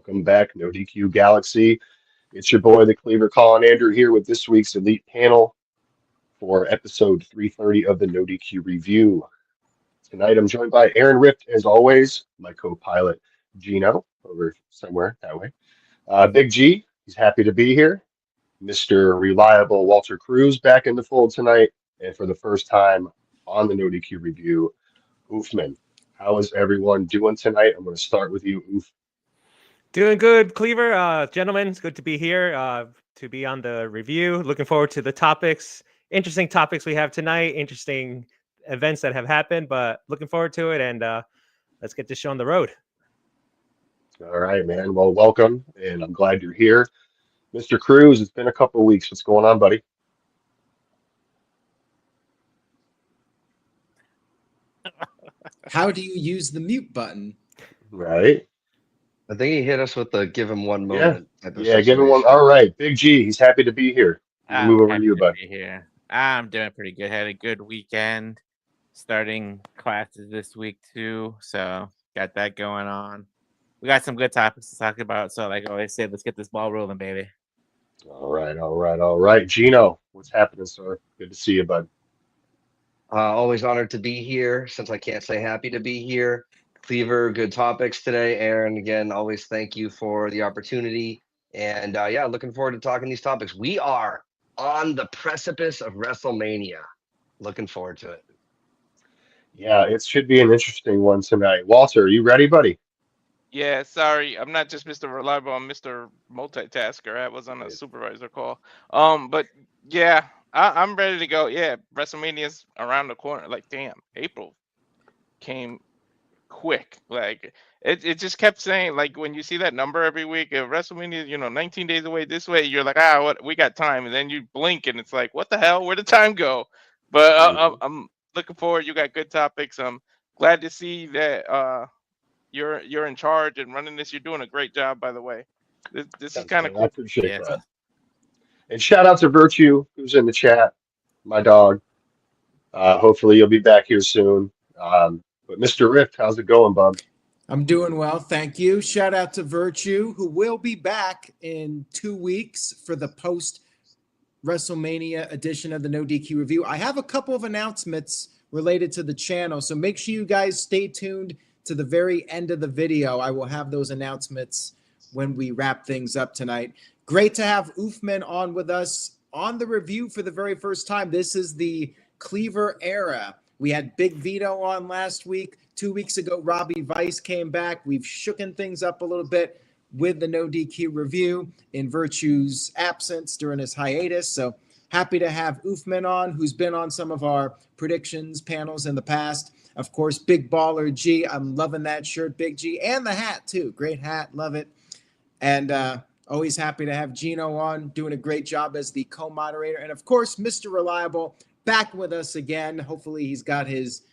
Welcome back, NoDQ Galaxy. It's your boy, the Cleaver Colin Andrew, here with this week's Elite Panel for episode 330 of the NoDQ Review. Tonight, I'm joined by Aaron Rift, as always, my co-pilot Gino, over somewhere that way. Big G, he's happy to be here. Mr. Reliable Walter Cruz back in the fold tonight, and for the first time on the NoDQ Review, Oofman. How is everyone doing tonight? I'm going to start with you, Oof. Doing good, Cleaver. Gentlemen, it's good to be here, to be on the review. Looking forward to the topics. Interesting topics we have tonight. Interesting events that have happened, but looking forward to it. And let's get this show on the road. All right, man. Well, welcome, and I'm glad you're here. Mr. Cruz, it's been a couple of weeks. What's going on, buddy? How do you use the mute button? Right. I think he hit us with the give him one moment. Yeah, give him one. All right. Big G, he's happy to be here. Move over to you, bud. Here. I'm doing pretty good. Had a good weekend. Starting classes this week, too. So, got that going on. We got some good topics to talk about. So, like I always say, let's get this ball rolling, baby. All right. Gino, what's happening, sir? Good to see you, bud. Always honored to be here, since I can't say happy to be here. Cleaver, good topics today. Aaron, again, always thank you for the opportunity. And yeah, looking forward to talking these topics. We are on the precipice of WrestleMania. Looking forward to it. Yeah, it should be an interesting one tonight. Walter, are you ready, buddy? Yeah, sorry, I'm not just Mr. Reliable, I'm Mr. Multitasker. I was on a supervisor call. But yeah, I'm ready to go. Yeah, WrestleMania's around the corner. Like, damn, April came quick. Like, it just kept saying, like, when you see that number every week, WrestleMania, 19 days away this way, you're like, what? We got time. And then you blink and it's like, what the hell? Where'd the time go? But I'm looking forward. You got good topics. I'm glad to see that you're in charge and running this. You're doing a great job, by the way. This is kind of cool. I appreciate that. And shout out to Virtue, who's in the chat, my dog. Hopefully you'll be back here soon. But Mr. Rift, how's it going, bub? I'm doing well, thank you. Shout out to Virtue, who will be back in 2 weeks for the post WrestleMania edition of the NoDQ Review. I have a couple of announcements related to the channel, so make sure you guys stay tuned to the very end of the video. I will have those announcements when we wrap things up tonight. Great to have Oofman on with us on the review for the very first time. This is the Cleaver era. We had Big Vito on last week. 2 weeks ago, Robbie Vice came back. We've shooken things up a little bit with the NoDQ review in Virtue's absence during his hiatus. So happy to have Oofman on, who's been on some of our predictions panels in the past. Of course, Big Baller G. I'm loving that shirt, Big G, and the hat too. Great hat, love it. And always happy to have Gino on, doing a great job as the co-moderator. And of course, Mr. Reliable, back with us again. Hopefully he's got his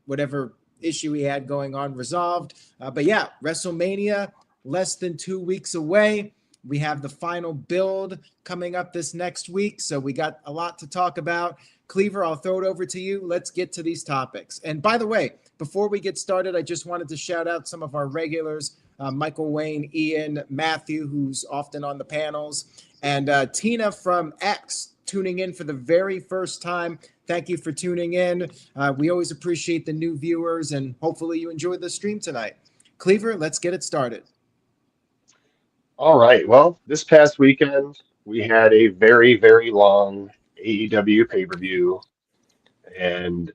whatever issue he had going on resolved. But yeah, WrestleMania, less than 2 weeks away. We have the final build coming up this next week. So we got a lot to talk about. Cleaver, I'll throw it over to you. Let's get to these topics. And by the way, before we get started, I just wanted to shout out some of our regulars, Michael Wayne, Ian, Matthew, who's often on the panels, and Tina from X, tuning in for the very first time. Thank you for tuning in. We always appreciate the new viewers, and hopefully you enjoyed the stream tonight. Cleaver, let's get it started. All right. Well, this past weekend, we had a very, very long AEW pay-per-view, and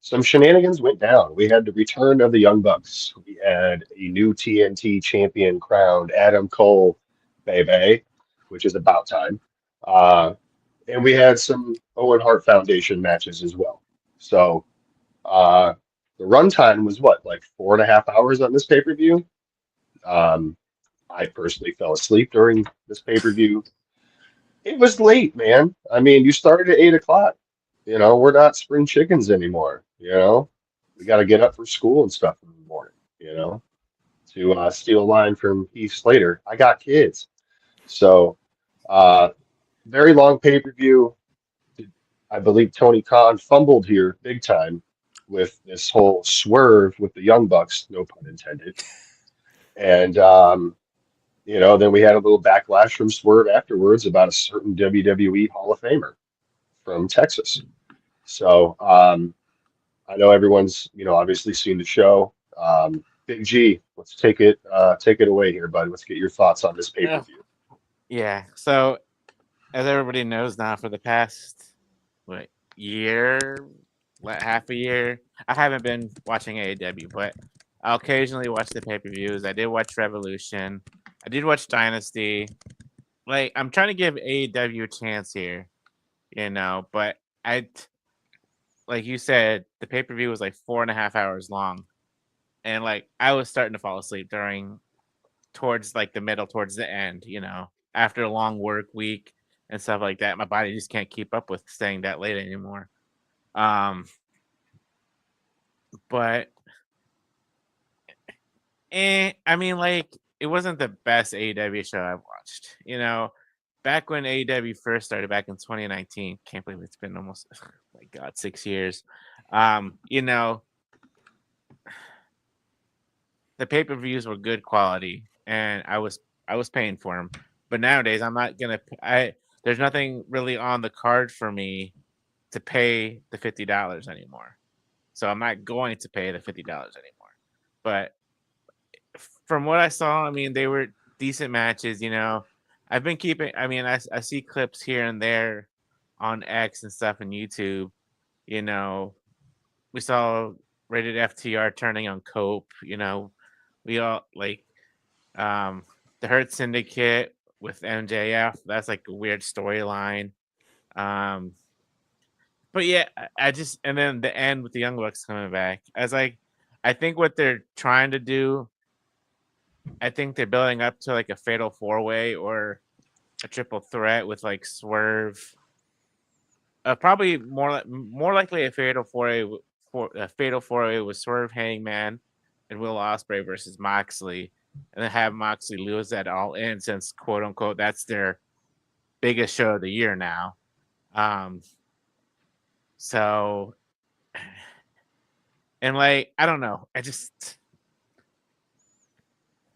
some shenanigans went down. We had the return of the Young Bucks. We had a new TNT champion crowned, Adam Cole, baby, which is about time. And we had some Owen Hart Foundation matches as well. So the runtime was what, like 4.5 hours on this pay-per-view? I personally fell asleep during this pay-per-view. It was late, man. I mean, you started at 8 o'clock. We're not spring chickens anymore. We got to get up for school and stuff in the morning, to steal a line from Heath Slater. I got kids. So, very long pay-per-view. I believe Tony Khan fumbled here big time with this whole swerve with the Young Bucks, no pun intended. And then we had a little backlash from Swerve afterwards about a certain WWE Hall of Famer from Texas. So I know everyone's, obviously seen the show. Big G, let's take it away here, bud. Let's get your thoughts on this pay-per-view. Yeah. So, as everybody knows now, for the past half a year, I haven't been watching AEW, but I'll occasionally watch the pay-per-views. I did watch Revolution. I did watch Dynasty. I'm trying to give AEW a chance here, but like you said, the pay-per-view was 4.5 hours long. And I was starting to fall asleep towards the middle, towards the end, after a long work week and stuff like that. My body just can't keep up with staying that late anymore. But I mean, it wasn't the best AEW show I've watched. Back when AEW first started back in 2019, can't believe it's been almost, oh my God, 6 years. The pay-per-views were good quality, and I was paying for them. But nowadays, I'm not gonna. There's nothing really on the card for me to pay the $50 anymore. So I'm not going to pay the $50 anymore. But from what I saw, I mean, they were decent matches. I've been keeping. I mean, I see clips here and there on X and stuff and YouTube. We saw Rated FTR turning on Cope. We all the Hurt Syndicate with MJF. That's a weird storyline. But yeah, and then the end with the Young Bucks coming back. I think what they're trying to do, I think they're building up to a fatal 4-way or a triple threat with Swerve. Probably more likely a fatal 4-way. A fatal 4-way with Swerve, Hangman, and Will Ospreay versus Moxley, and then have Moxley lose that All In, since quote unquote that's their biggest show of the year now. So, and I don't know, I just,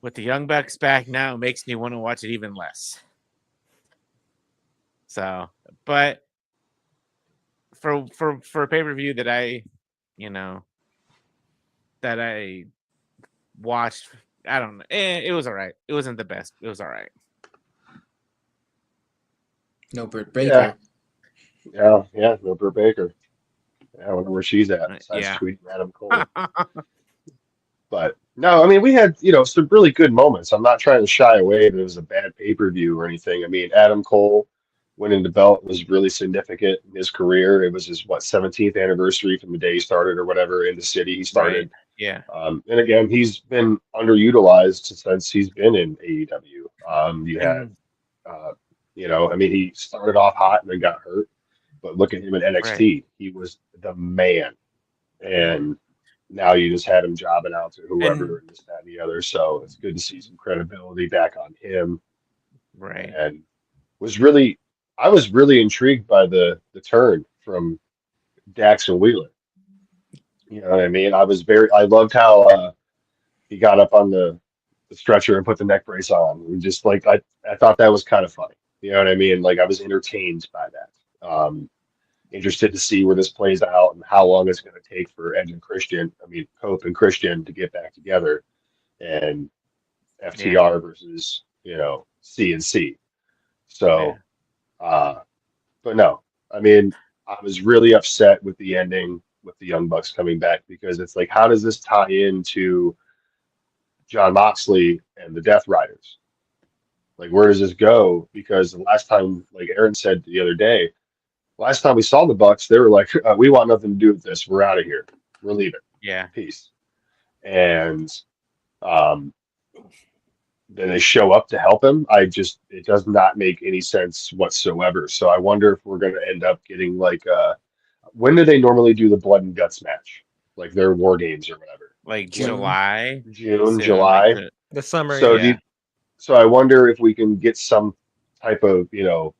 with the Young Bucks back now, it makes me want to watch it even less. So, but for a pay-per-view that I watched, I don't know. It was all right. It wasn't the best. It was all right. No Britt Baker. Yeah, no Britt Baker. Yeah, I wonder where she's at. Besides tweeting Adam Cole. But no, I mean, we had some really good moments. I'm not trying to shy away that it was a bad pay-per-view or anything. I mean, Adam Cole winning the belt was really significant in his career. It was his 17th anniversary from the day he started or whatever in the city he started. Right. Yeah. And again, he's been underutilized since he's been in AEW. You had, I mean, he started off hot and then got hurt. But look at him in NXT. Right. He was the man. And now you just had him jobbing out to whoever and this, that, and the other. So it's good to see some credibility back on him. Right. And I was really intrigued by the turn from Dax and Wheeler. You know what I mean? I loved how he got up on the stretcher and put the neck brace on. And just I thought that was kind of funny. You know what I mean? I was entertained by that. Interested to see where this plays out and how long it's going to take for Cope and Christian to get back together, and FTR versus CNC. So, but no, I mean, I was really upset with the ending with the Young Bucks coming back, because it's how does this tie into Jon Moxley and the Death Riders? Where does this go? Because the last time, Aaron said the other day, last time we saw the Bucks, they were we want nothing to do with this. We're out of here. We're leaving. Yeah. Peace. And then they show up to help him. It does not make any sense whatsoever. So I wonder if we're going to end up getting when do they normally do the blood and guts match? Their War Games or whatever. July. June, July. The summer. So so I wonder if we can get some type of, I don't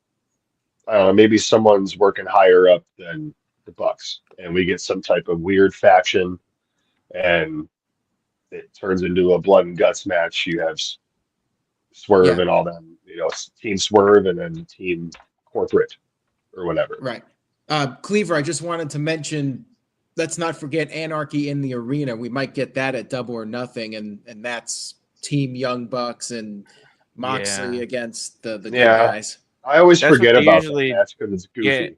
know, maybe someone's working higher up than the Bucks, and we get some type of weird faction, and it turns into a blood and guts match. You have Swerve Yeah. and all them, Team Swerve and then Team Corporate or whatever. Right. Cleaver, I just wanted to mention, let's not forget Anarchy in the Arena. We might get that at Double or Nothing, and that's Team Young Bucks and Moxley Yeah. against the good Yeah. guys. I always That's what forget they about usually that match because it's goofy.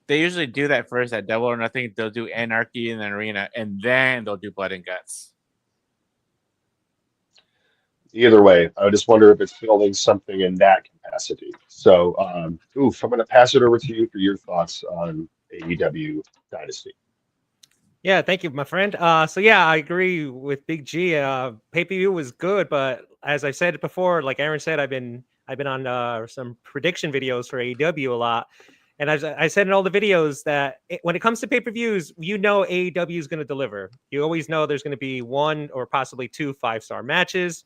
They usually do that first at Double or Nothing. They'll do Anarchy in the Arena, and then they'll do Blood and Guts. Either way, I just wonder if it's building something in that capacity. So, I'm going to pass it over to you for your thoughts on AEW Dynasty. Yeah, thank you, my friend. So yeah, I agree with Big G. Pay-per-view was good, but as I said before, like Aaron said, I've been on some prediction videos for AEW a lot, and as I said in all the videos that when it comes to pay-per-views, AEW is going to deliver. You always know there's going to be one or possibly two 5-star matches,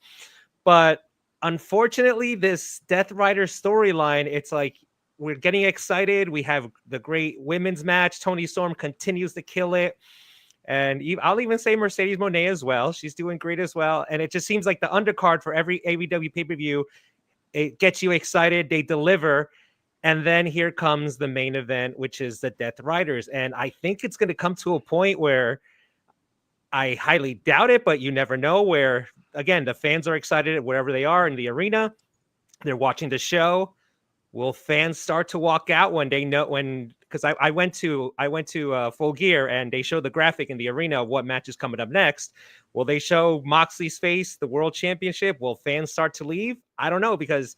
but unfortunately, this Death Rider storyline, it's like we're getting excited. We have the great women's match. Toni Storm continues to kill it. And I'll even say Mercedes Moné as well. She's doing great as well. And it just seems like the undercard for every AEW pay-per-view, it gets you excited. They deliver. And then here comes the main event, which is the Death Riders. And I think it's going to come to a point where I highly doubt it, but you never know, where, again, the fans are excited wherever they are in the arena. They're watching the show. Will fans start to walk out when they know because I went to Full Gear and they show the graphic in the arena of what match is coming up next. Will they show Moxley's face, the World Championship? Will fans start to leave? I don't know, because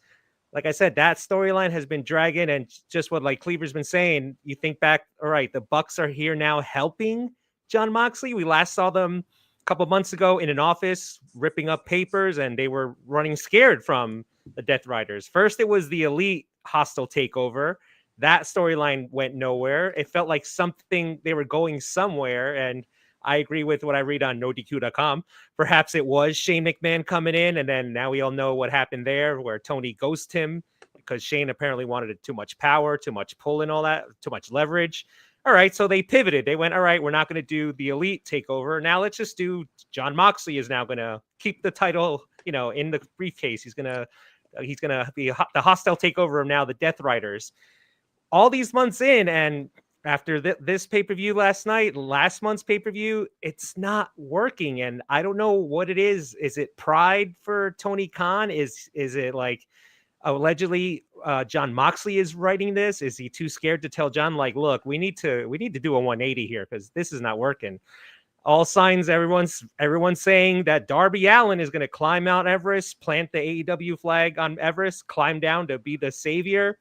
like I said, that storyline has been dragging, and just what like Cleaver's been saying, you think back, all right, the Bucks are here now helping Jon Moxley. We last saw them a couple months ago in an office ripping up papers, and they were running scared from the Death Riders. First, it was the Elite hostile takeover. That storyline went nowhere. It felt like something, they were going somewhere, and I agree with what I read on NoDQ.com. Perhaps it was Shane McMahon coming in, and then now we all know what happened there, where Tony ghosted him because Shane apparently wanted too much power, too much pull and all that, too much leverage. All right, so they pivoted. They went, all right, we're not going to do the Elite takeover. Now let's just do Jon Moxley is now going to keep the title, in the briefcase. He's going to be the hostile takeover of now the Death Riders. All these months in, and after this pay-per-view last month's pay-per-view, it's not working. And I don't know what it is. Is it pride for Tony Khan? Is it like allegedly Jon Moxley is writing this? Is he too scared to tell John, like, look, we need to do a 180 here because this is not working? All signs, everyone's saying that Darby Allin is going to climb Mount Everest, plant the AEW flag on Everest, climb down to be the savior.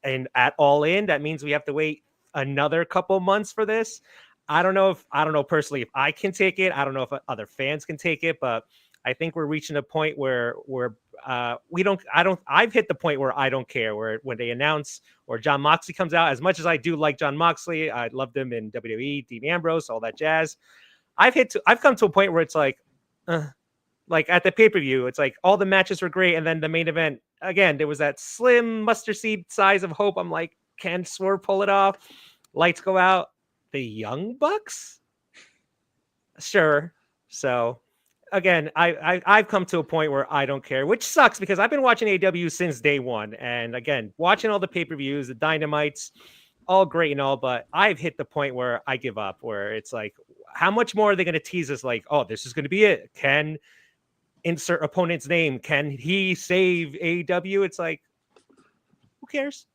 And at All In, that means we have to wait another couple months for this. I don't know personally if I can take it. I don't know if other fans can take it, but I think we're reaching a point where I've hit the point where I don't care, where when they announce or Jon Moxley comes out, as much as I do like Jon Moxley, I loved him in WWE, Dean Ambrose, all that jazz. I've come to a point where it's like at the pay-per-view, it's like all the matches were great. And then the main event, again, there was that slim mustard seed size of hope. I'm like, can Swerve pull it off? Lights go out. The Young Bucks? Sure. So again, I've come to a point where I don't care, which sucks because I've been watching AEW since day one. And again, watching all the pay-per-views, the Dynamites, all great and all, but I've hit the point where I give up, where it's like, how much more are they going to tease us? Like, oh, this is going to be it. Can insert opponent's name? Can he save AEW? It's like, who cares?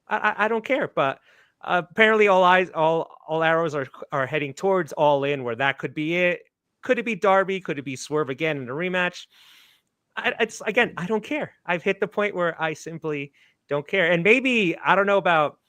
I don't care. But apparently all arrows are heading towards All In, where that could be it. Could it be Darby? Could it be Swerve again in a rematch? I don't care. I've hit the point where I simply don't care. And maybe, I don't know about,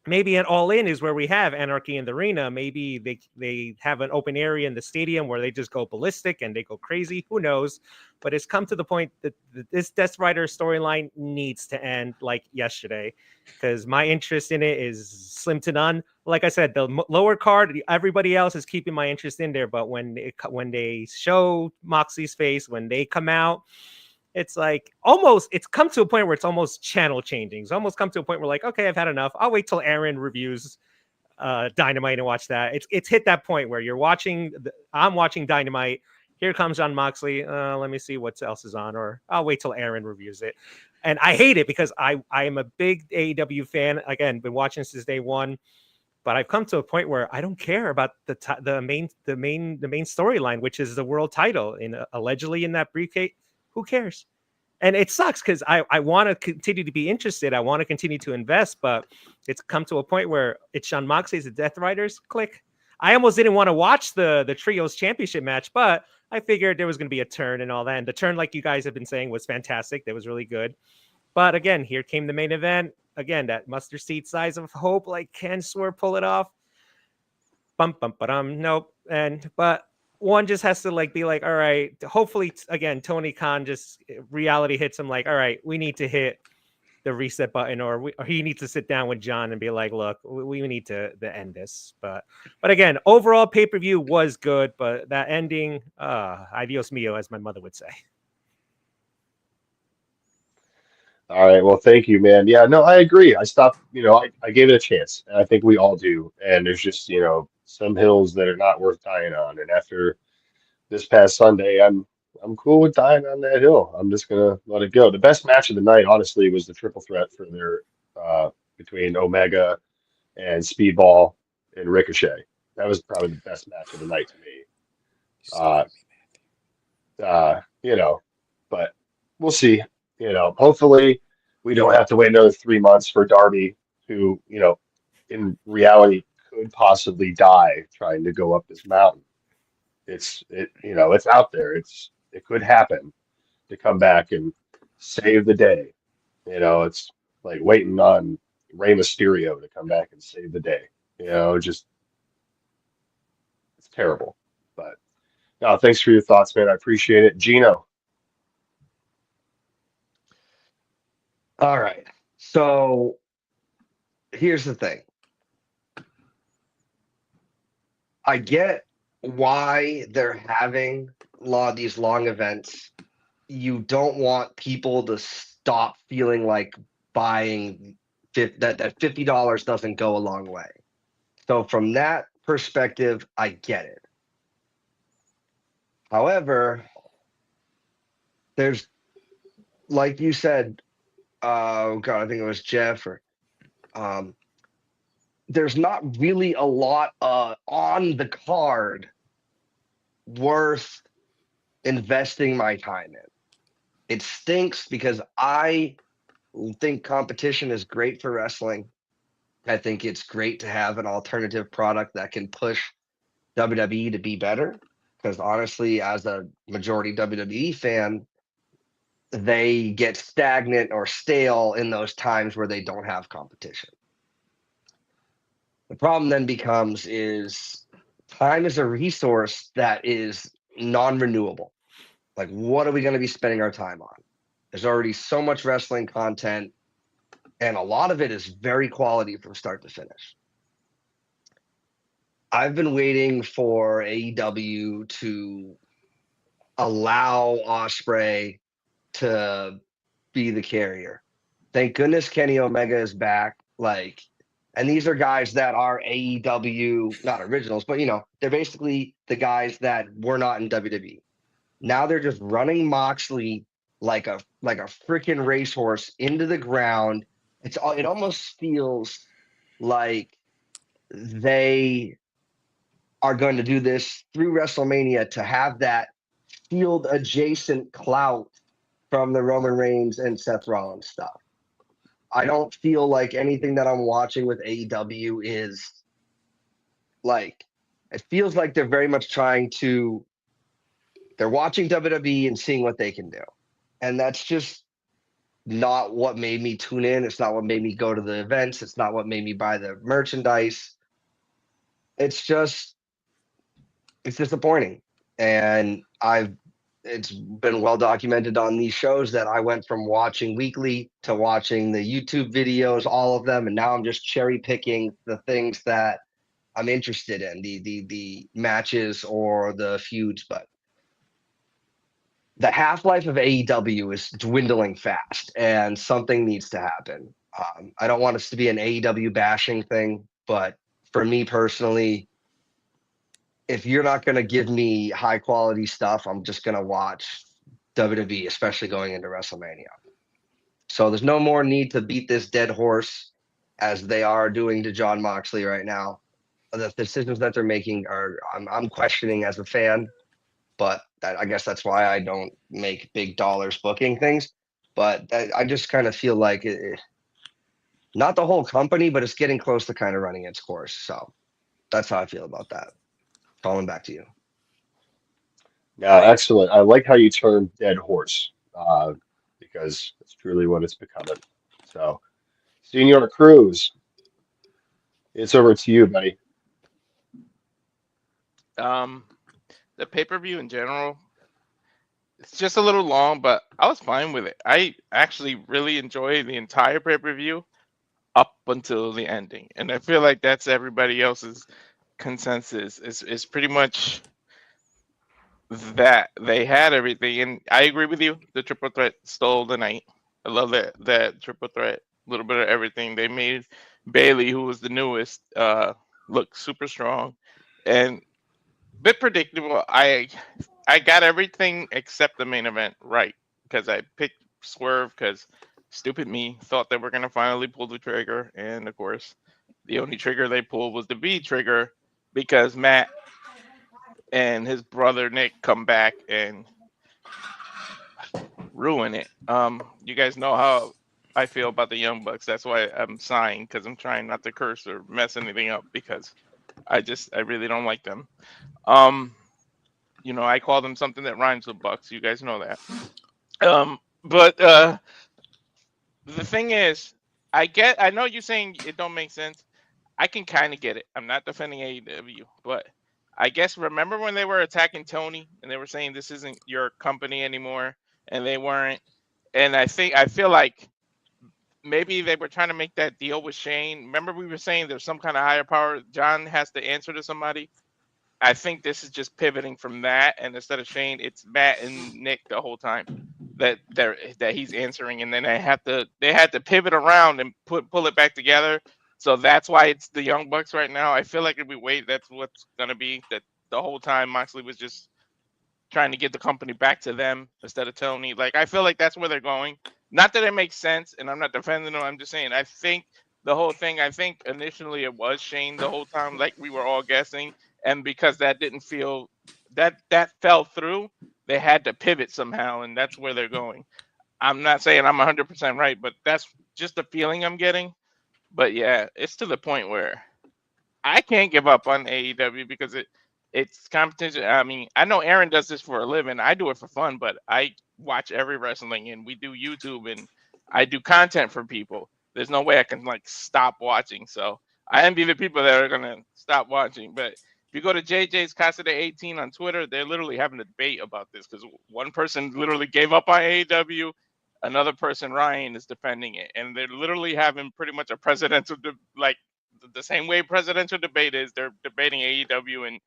maybe an All In is where we have Anarchy in the arena. Maybe they have an open area in the stadium where they just go ballistic and they go crazy. Who knows? But it's come to the point that this Death Rider storyline needs to end like yesterday, because my interest in it is slim to none. Like I said, the lower card, everybody else is keeping my interest in there. But when they show Moxley's face, when they come out, it's like it's come to a point where it's almost channel changing. It's almost come to a point where like, okay, I've had enough. I'll wait till Aaron reviews Dynamite and watch that. It's hit that point where I'm watching Dynamite here comes Jon Moxley. Let me see what else is on, or I'll wait till Aaron reviews it. And I hate it because I am a big AEW fan. Again, been watching since day one, but I've come to a point where I don't care about the main storyline, which is the world title allegedly in that briefcase. Who cares? And it sucks because I want to continue to be interested. I want to continue to invest, but it's come to a point where it's Jon Moxley's the Death Riders. Click. I almost didn't want to watch the Trios Championship match, but I figured there was going to be a turn and all that. And the turn, like you guys have been saying, was fantastic. That was really good. But again, here came the main event. Again, that mustard seed size of hope. Like, can Swerve pull it off? Nope. But one just has to be like, all right. Hopefully, again, Tony Khan just reality hits him. Like, all right, we need to hit the reset button, or he needs to sit down with John and be like, look, we need to end this. But again, overall pay-per-view was good, but that ending, adios mio, as my mother would say. All right. Well, thank you, man. Yeah, no, I agree. I stopped, I gave it a chance, and I think we all do. And there's just, some hills that are not worth dying on. And after this past Sunday, I'm cool with dying on that hill. I'm just gonna let it go. The best match of the night, honestly, was the triple threat for their between Omega and Speedball and Ricochet. That was probably the best match of the night to me. But we'll see. Hopefully we don't have to wait another 3 months for Darby, who, in reality could possibly die trying to go up this mountain. It's out there. It could happen to come back and save the day. It's like waiting on Rey Mysterio to come back and save the day. Just it's terrible. But no, thanks for your thoughts, man. I appreciate it. Gino. All right. So here's the thing. I get why they're having a lot of these long events. You don't want people to stop feeling like buying that $50 doesn't go a long way. So from that perspective, I get it. However, there's, like you said, oh God, I think it was Jeff, or there's not really a lot on the card worth investing my time in. It stinks because I think competition is great for wrestling. I think it's great to have an alternative product that can push WWE to be better. Because honestly, as a majority WWE fan, they get stagnant or stale in those times where they don't have competition. The problem then becomes is time is a resource that is non-renewable. Like, what are we going to be spending our time on? There's already so much wrestling content, and a lot of it is very quality from start to finish. I've been waiting for AEW to allow Ospreay to be the carrier. Thank goodness Kenny Omega is back. And these are guys that are AEW, not originals, but they're basically the guys that were not in WWE. Now they're just running Moxley like a freaking racehorse into the ground. It almost feels like they are going to do this through WrestleMania to have that field adjacent clout from the Roman Reigns and Seth Rollins stuff. I don't feel like anything that I'm watching with AEW is it feels like they're very much they're watching WWE and seeing what they can do. And that's just not what made me tune in. It's not what made me go to the events. It's not what made me buy the merchandise. It's disappointing. And it's been well documented on these shows that I went from watching weekly to watching the YouTube videos, all of them. And now I'm just cherry picking the things that I'm interested in, the matches or the feuds. But the half-life of AEW is dwindling fast, and something needs to happen. I don't want us to be an AEW bashing thing, but for me personally, if you're not going to give me high quality stuff, I'm just going to watch WWE, especially going into WrestleMania. So there's no more need to beat this dead horse as they are doing to Jon Moxley right now. The decisions that they're making I'm questioning as a fan, but I guess that's why I don't make big dollars booking things. But I just kind of feel like not the whole company, but it's getting close to kind of running its course. So that's how I feel about that. Calling back to you. Yeah, excellent. I like how you termed dead horse, because it's truly what it's becoming. So, Senor Cruz, it's over to you, buddy. The pay-per-view in general, it's just a little long, but I was fine with it. I actually really enjoyed the entire pay-per-view up until the ending, and I feel like that's everybody else's consensus. Is pretty much that they had everything, and I agree with you. The triple threat stole the night. I love that triple threat. A little bit of everything. They made Bailey, who was the newest, look super strong, and bit predictable. I got everything except the main event right because I picked Swerve because stupid me thought they were gonna finally pull the trigger, and of course, the only trigger they pulled was the B trigger because Matt and his brother Nick come back and ruin it. You guys know how I feel about the Young Bucks. That's why I'm sighing because I'm trying not to curse or mess anything up because I really don't like them. I call them something that rhymes with Bucks. You guys know that. But the thing is, I know you're saying it don't make sense. I can kind of get it. I'm not defending AEW, but I guess remember when they were attacking Tony and they were saying this isn't your company anymore, and they weren't. And I feel like maybe they were trying to make that deal with Shane. Remember we were saying there's some kind of higher power. John has to answer to somebody. I think this is just pivoting from that, and instead of Shane, it's Matt and Nick the whole time that he's answering, and then they had to pivot around and pull it back together. So that's why it's the Young Bucks right now. I feel like if we wait, that's what's gonna be. That the whole time Moxley was just trying to get the company back to them instead of Tony. Like I feel like that's where they're going. Not that it makes sense, and I'm not defending them. I'm just saying I think the whole thing. I think initially it was Shane the whole time, like we were all guessing, and because that didn't feel that fell through, they had to pivot somehow, and that's where they're going. I'm not saying I'm 100% right, but that's just the feeling I'm getting. But yeah, it's to the point where I can't give up on AEW because it's competition. I mean, I know Aaron does this for a living. I do it for fun, but I watch every wrestling and we do YouTube and I do content for people. There's no way I can like stop watching. So I envy the people that are gonna stop watching. But if you go to JJ's Casa de 18 on Twitter, they're literally having a debate about this because one person literally gave up on AEW, another person, Ryan, is defending it, and they're literally having pretty much a presidential like the same way presidential debate is. They're debating AEW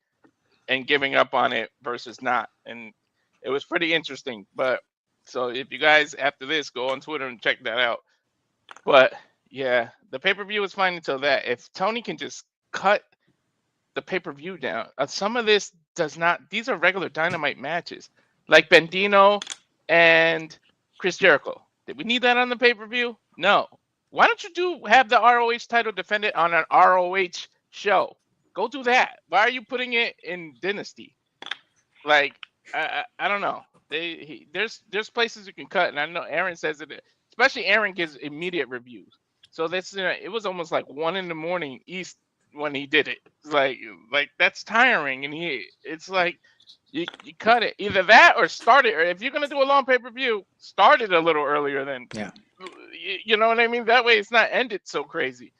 and giving up on it versus not, and it was pretty interesting. But so if you guys after this go on Twitter and check that out. But yeah, the pay-per-view was fine until that. If Tony can just cut the pay-per-view down, some of this does not. These are regular Dynamite matches, like Bandino and Chris Jericho. Did we need that on the pay-per-view? No. Why don't you have the ROH title defended on an ROH show? Go do that. Why are you putting it in Dynasty? Like, I don't know. There's places you can cut, and I know Aaron says it. Especially Aaron gives immediate reviews. So that's it was almost like 1 a.m. East when he did it. Like that's tiring, and it's like you cut it either that or start it. Or if you're gonna do a long pay-per-view, start it a little earlier. Then you know what I mean. That way it's not ended so crazy.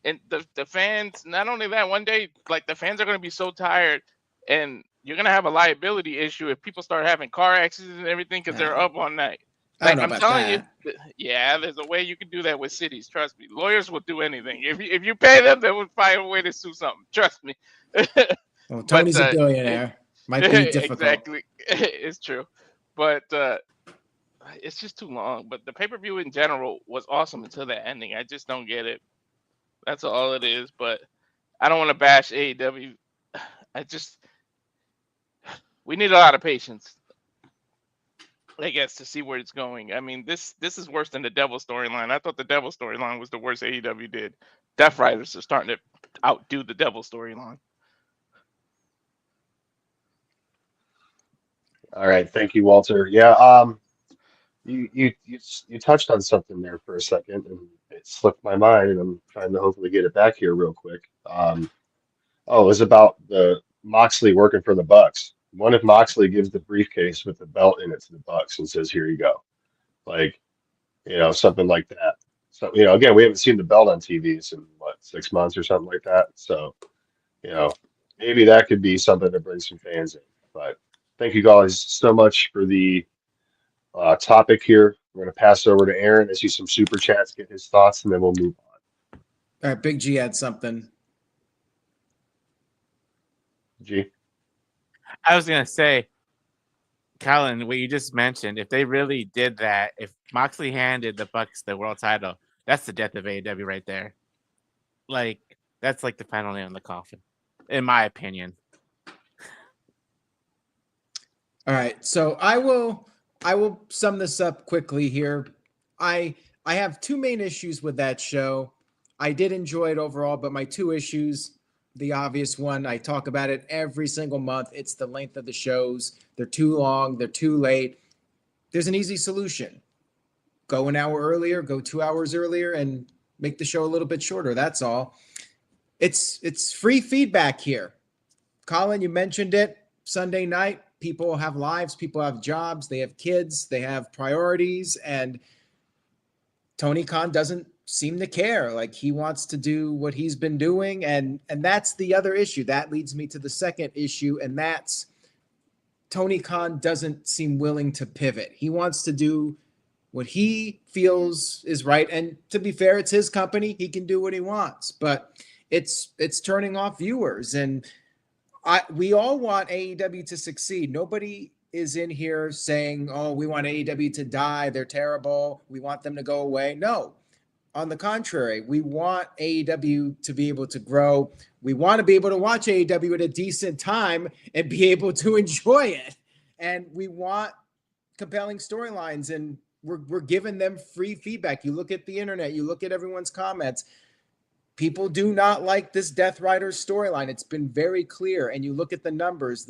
And the fans, not only that, one day like the fans are gonna be so tired, and you're gonna have a liability issue if people start having car accidents and everything because they're up all night. Like I'm telling you, yeah, there's a way you can do that with cities. Trust me, lawyers will do anything. If you pay them, they will find a way to sue something. Trust me. Well, Tony's a billionaire. Might be difficult. Exactly, it's true, but it's just too long. But the pay-per-view in general was awesome until that ending. I just don't get it. That's all it is. But I don't want to bash AEW. we need a lot of patience, I guess, to see where it's going. I mean, this is worse than the Devil storyline. I thought the Devil storyline was the worst AEW did. Death Riders are starting to outdo the Devil storyline. All right, thank you, Walter. Yeah, you touched on something there for a second, and it slipped my mind, and I'm trying to hopefully get it back here real quick. Oh, it was about the Moxley working for the Bucks. What if Moxley gives the briefcase with the belt in it to the Bucks and says, "Here you go," like something like that. So again, we haven't seen the belt on TVs in what 6 months or something like that. So you know, maybe that could be something to bring some fans in. But thank you guys so much for the topic here. We're going to pass over to Aaron. I see some super chats, get his thoughts, and then we'll move on. All right, Big G had something. G. I was gonna say, Colin, what you just mentioned, if they really did that, if Moxley handed the Bucks the world title, that's the death of AEW right there. Like, that's like the final nail in the coffin, in my opinion. All right, so I will sum this up quickly here. I have two main issues with that show. I did enjoy it overall, but my two issues, the obvious one, I talk about it every single month. It's the length of the shows. They're too long. They're too late. There's an easy solution. Go an hour earlier, go 2 hours earlier, and make the show a little bit shorter. That's all. It's free feedback here. Colin, you mentioned it. Sunday night, people have lives, people have jobs, they have kids, they have priorities, and Tony Khan doesn't seem to care. Like, he wants to do what he's been doing, and that's the other issue. That leads me to the second issue, and that's Tony Khan doesn't seem willing to pivot. He wants to do what he feels is right, and to be fair, it's his company. He can do what he wants, but it's turning off viewers, and we all want AEW to succeed. Nobody is in here saying, oh, we want AEW to die, they're terrible, we want them to go away. No, on the contrary, we want AEW to be able to grow. We want to be able to watch AEW at a decent time and be able to enjoy it. And we want compelling storylines, and we're giving them free feedback. You look at the internet, you look at everyone's comments. People do not like this Death Riders storyline. It's been very clear. And you look at the numbers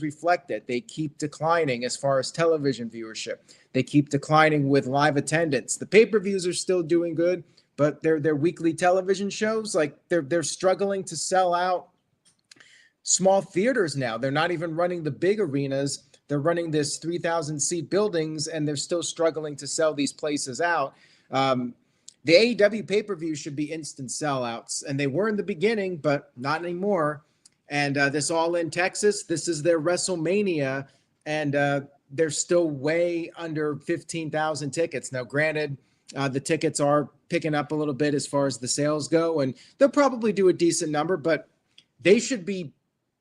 reflect it. They keep declining as far as television viewership. They keep declining with live attendance. The pay-per-views are still doing good, but their weekly television shows, like they're struggling to sell out small theaters now. They're not even running the big arenas. They're running this 3,000 seat buildings, and they're still struggling to sell these places out. The AEW pay-per-view should be instant sellouts, and they were in the beginning, but not anymore. And this All In Texas, this is their WrestleMania, and they're still way under 15,000 tickets. Now, granted, the tickets are picking up a little bit as far as the sales go, and they'll probably do a decent number, but they should be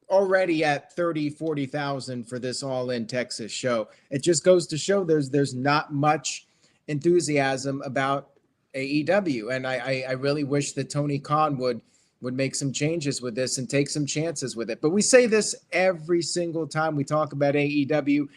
already at 30, 40,000 for this All In Texas show. It just goes to show there's not much enthusiasm about AEW, and I really wish that Tony Khan would make some changes with this and take some chances with it. But we say this every single time we talk about AEW.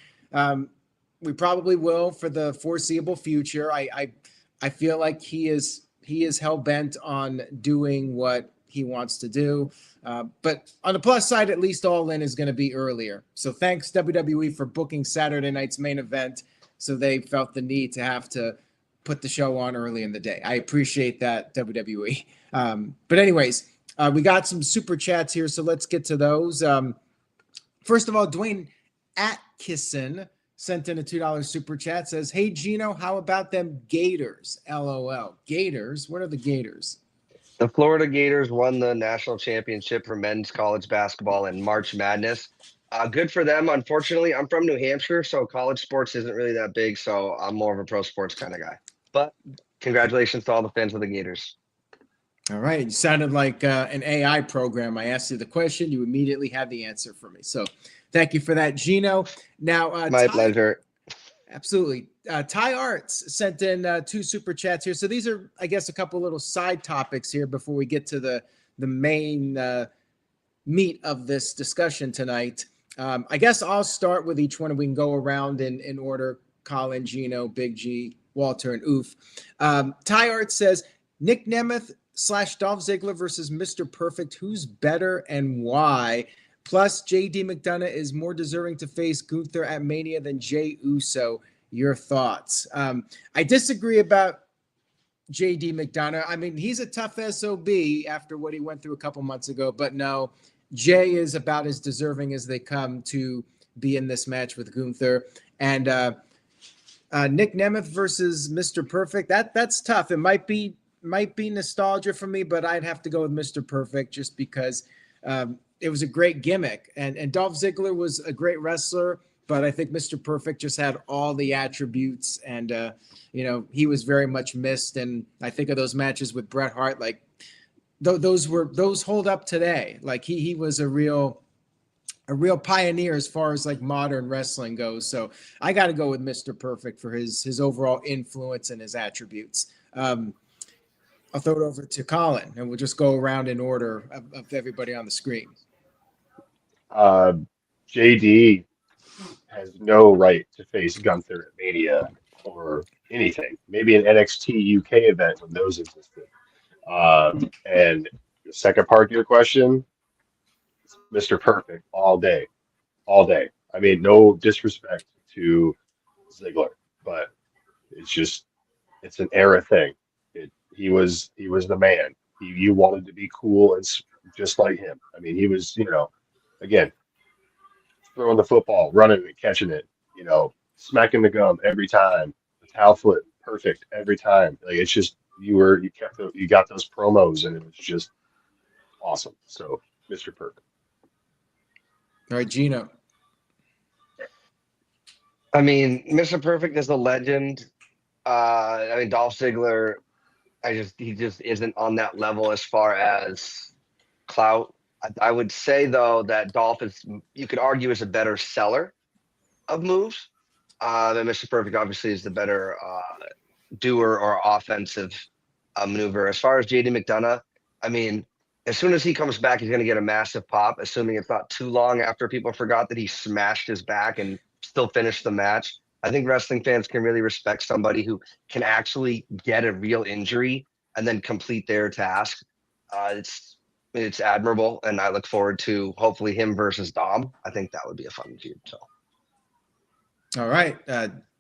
We probably will for the foreseeable future. I feel like he is hell-bent on doing what he wants to do. But on the plus side, at least All In is going to be earlier. So thanks WWE for booking Saturday night's main event, so they felt the need to have to put the show on early in the day. I appreciate that, WWE. But anyways, we got some super chats here, so let's get to those. First of all, Dwayne Atkinson sent in a $2 super chat, says, hey, Gino, how about them Gators? LOL. Gators? What are the Gators? The Florida Gators won the national championship for men's college basketball in March Madness. Good for them. Unfortunately, I'm from New Hampshire, so college sports isn't really that big, so I'm more of a pro sports kind of guy. But congratulations to all the fans of the Gators. All right. You sounded like an AI program. I asked you the question. You immediately had the answer for me. So thank you for that, Gino. Now, my pleasure. Absolutely. Ty Arts sent in 2 super chats here. So these are, I guess, a couple little side topics here before we get to the main meat of this discussion tonight. I guess I'll start with each one and we can go around in order. Colin, Gino, Big G, Walter, and Oof. Ty Art says, Nick Nemeth / Dolph Ziggler versus Mr. Perfect. Who's better and why? Plus, JD McDonough is more deserving to face Gunther at Mania than Jey Uso. Your thoughts? I disagree about JD McDonough. I mean, he's a tough SOB after what he went through a couple months ago, but no, Jay is about as deserving as they come to be in this match with Gunther. And Nick Nemeth versus Mr. Perfect, that's tough. It might be nostalgia for me, but I'd have to go with Mr. Perfect just because it was a great gimmick. And Dolph Ziggler was a great wrestler, but I think Mr. Perfect just had all the attributes, and he was very much missed. And I think of those matches with Bret Hart, like those hold up today. Like he was a real pioneer as far as like modern wrestling goes. So I got to go with Mr. Perfect for his overall influence and his attributes. I'll throw it over to Colin, and we'll just go around in order of everybody on the screen. JD has no right to face Gunther at Mania or anything. Maybe an NXT UK event when those existed. And the second part of your question, Mr. Perfect all day, all day. I mean, no disrespect to Ziggler, but it's an era thing. He was the man. You wanted to be cool and just like him. I mean, he was, again, throwing the football, running and catching it, smacking the gum every time, the towel flip, perfect every time. Like it's just you got those promos and it was just awesome. So Mr. Perfect. All right, Gino. I mean, Mr. Perfect is a legend. Dolph Ziggler, he just isn't on that level as far as clout. I would say though that Dolph you could argue, is a better seller of moves. Than Mr. Perfect obviously is the better doer or offensive maneuver. As far as JD McDonough, I mean, as soon as he comes back, he's going to get a massive pop, assuming it's not too long after people forgot that he smashed his back and still finished the match. I think wrestling fans can really respect somebody who can actually get a real injury and then complete their task. It's admirable, and I look forward to hopefully him versus Dom. I think that would be a fun feud. So, all right,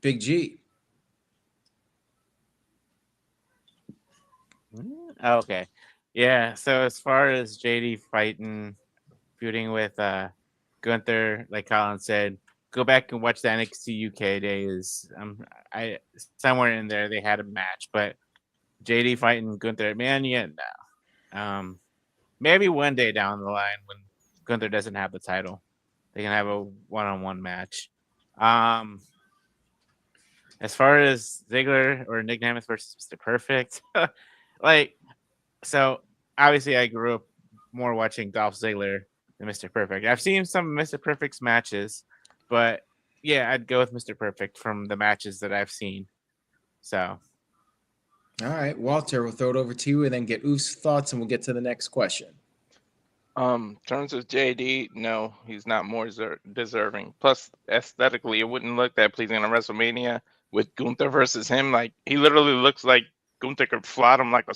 Big G. Okay. Yeah. So as far as JD feuding with Gunther, like Colin said, go back and watch the NXT UK days. I somewhere in there they had a match, but JD fighting Gunther, man, yeah, no. Maybe one day down the line when Gunther doesn't have the title, they can have a one-on-one match. As far as Ziggler or Nick Nemeth versus Mr. Perfect, so obviously I grew up more watching Dolph Ziggler than Mr. Perfect. I've seen some of Mr. Perfect's matches, but yeah, I'd go with Mr. Perfect from the matches that I've seen. So, all right, Walter, we'll throw it over to you and then get Oof's thoughts, and we'll get to the next question. In terms of JD, no, he's not more deserving. Plus, aesthetically, it wouldn't look that pleasing on WrestleMania with Gunther versus him. Like he literally looks like Gunther could fly him like a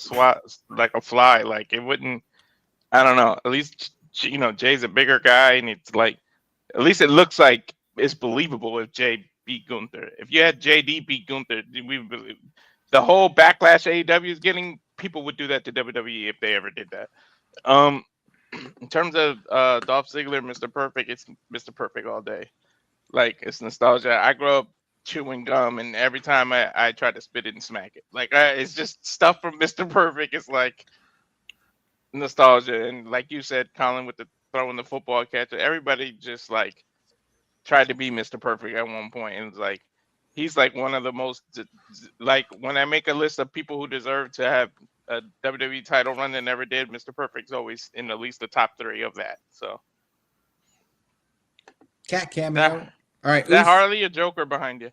fly. Like it wouldn't. I don't know. At least Jay's a bigger guy, and it's like at least it looks like it's believable if Jay beat Gunther. If you had JD beat Gunther, the whole backlash AEW is getting, people would do that to WWE if they ever did that. In terms of Dolph Ziggler, Mr. Perfect, it's Mr. Perfect all day. Like it's nostalgia. I grew up chewing gum, and every time I try to spit it and smack it, like it's just stuff from Mr. Perfect. It's like nostalgia, and like you said, Colin, with the throwing the football catcher, everybody just like tried to be Mr. Perfect at one point, and it's like he's like one of the most like when I make a list of people who deserve to have a WWE title run that never did, Mr. Perfect's always in at least the top 3 of that. So Cat cameo. All right, is that Oof. Harley or Joker behind you?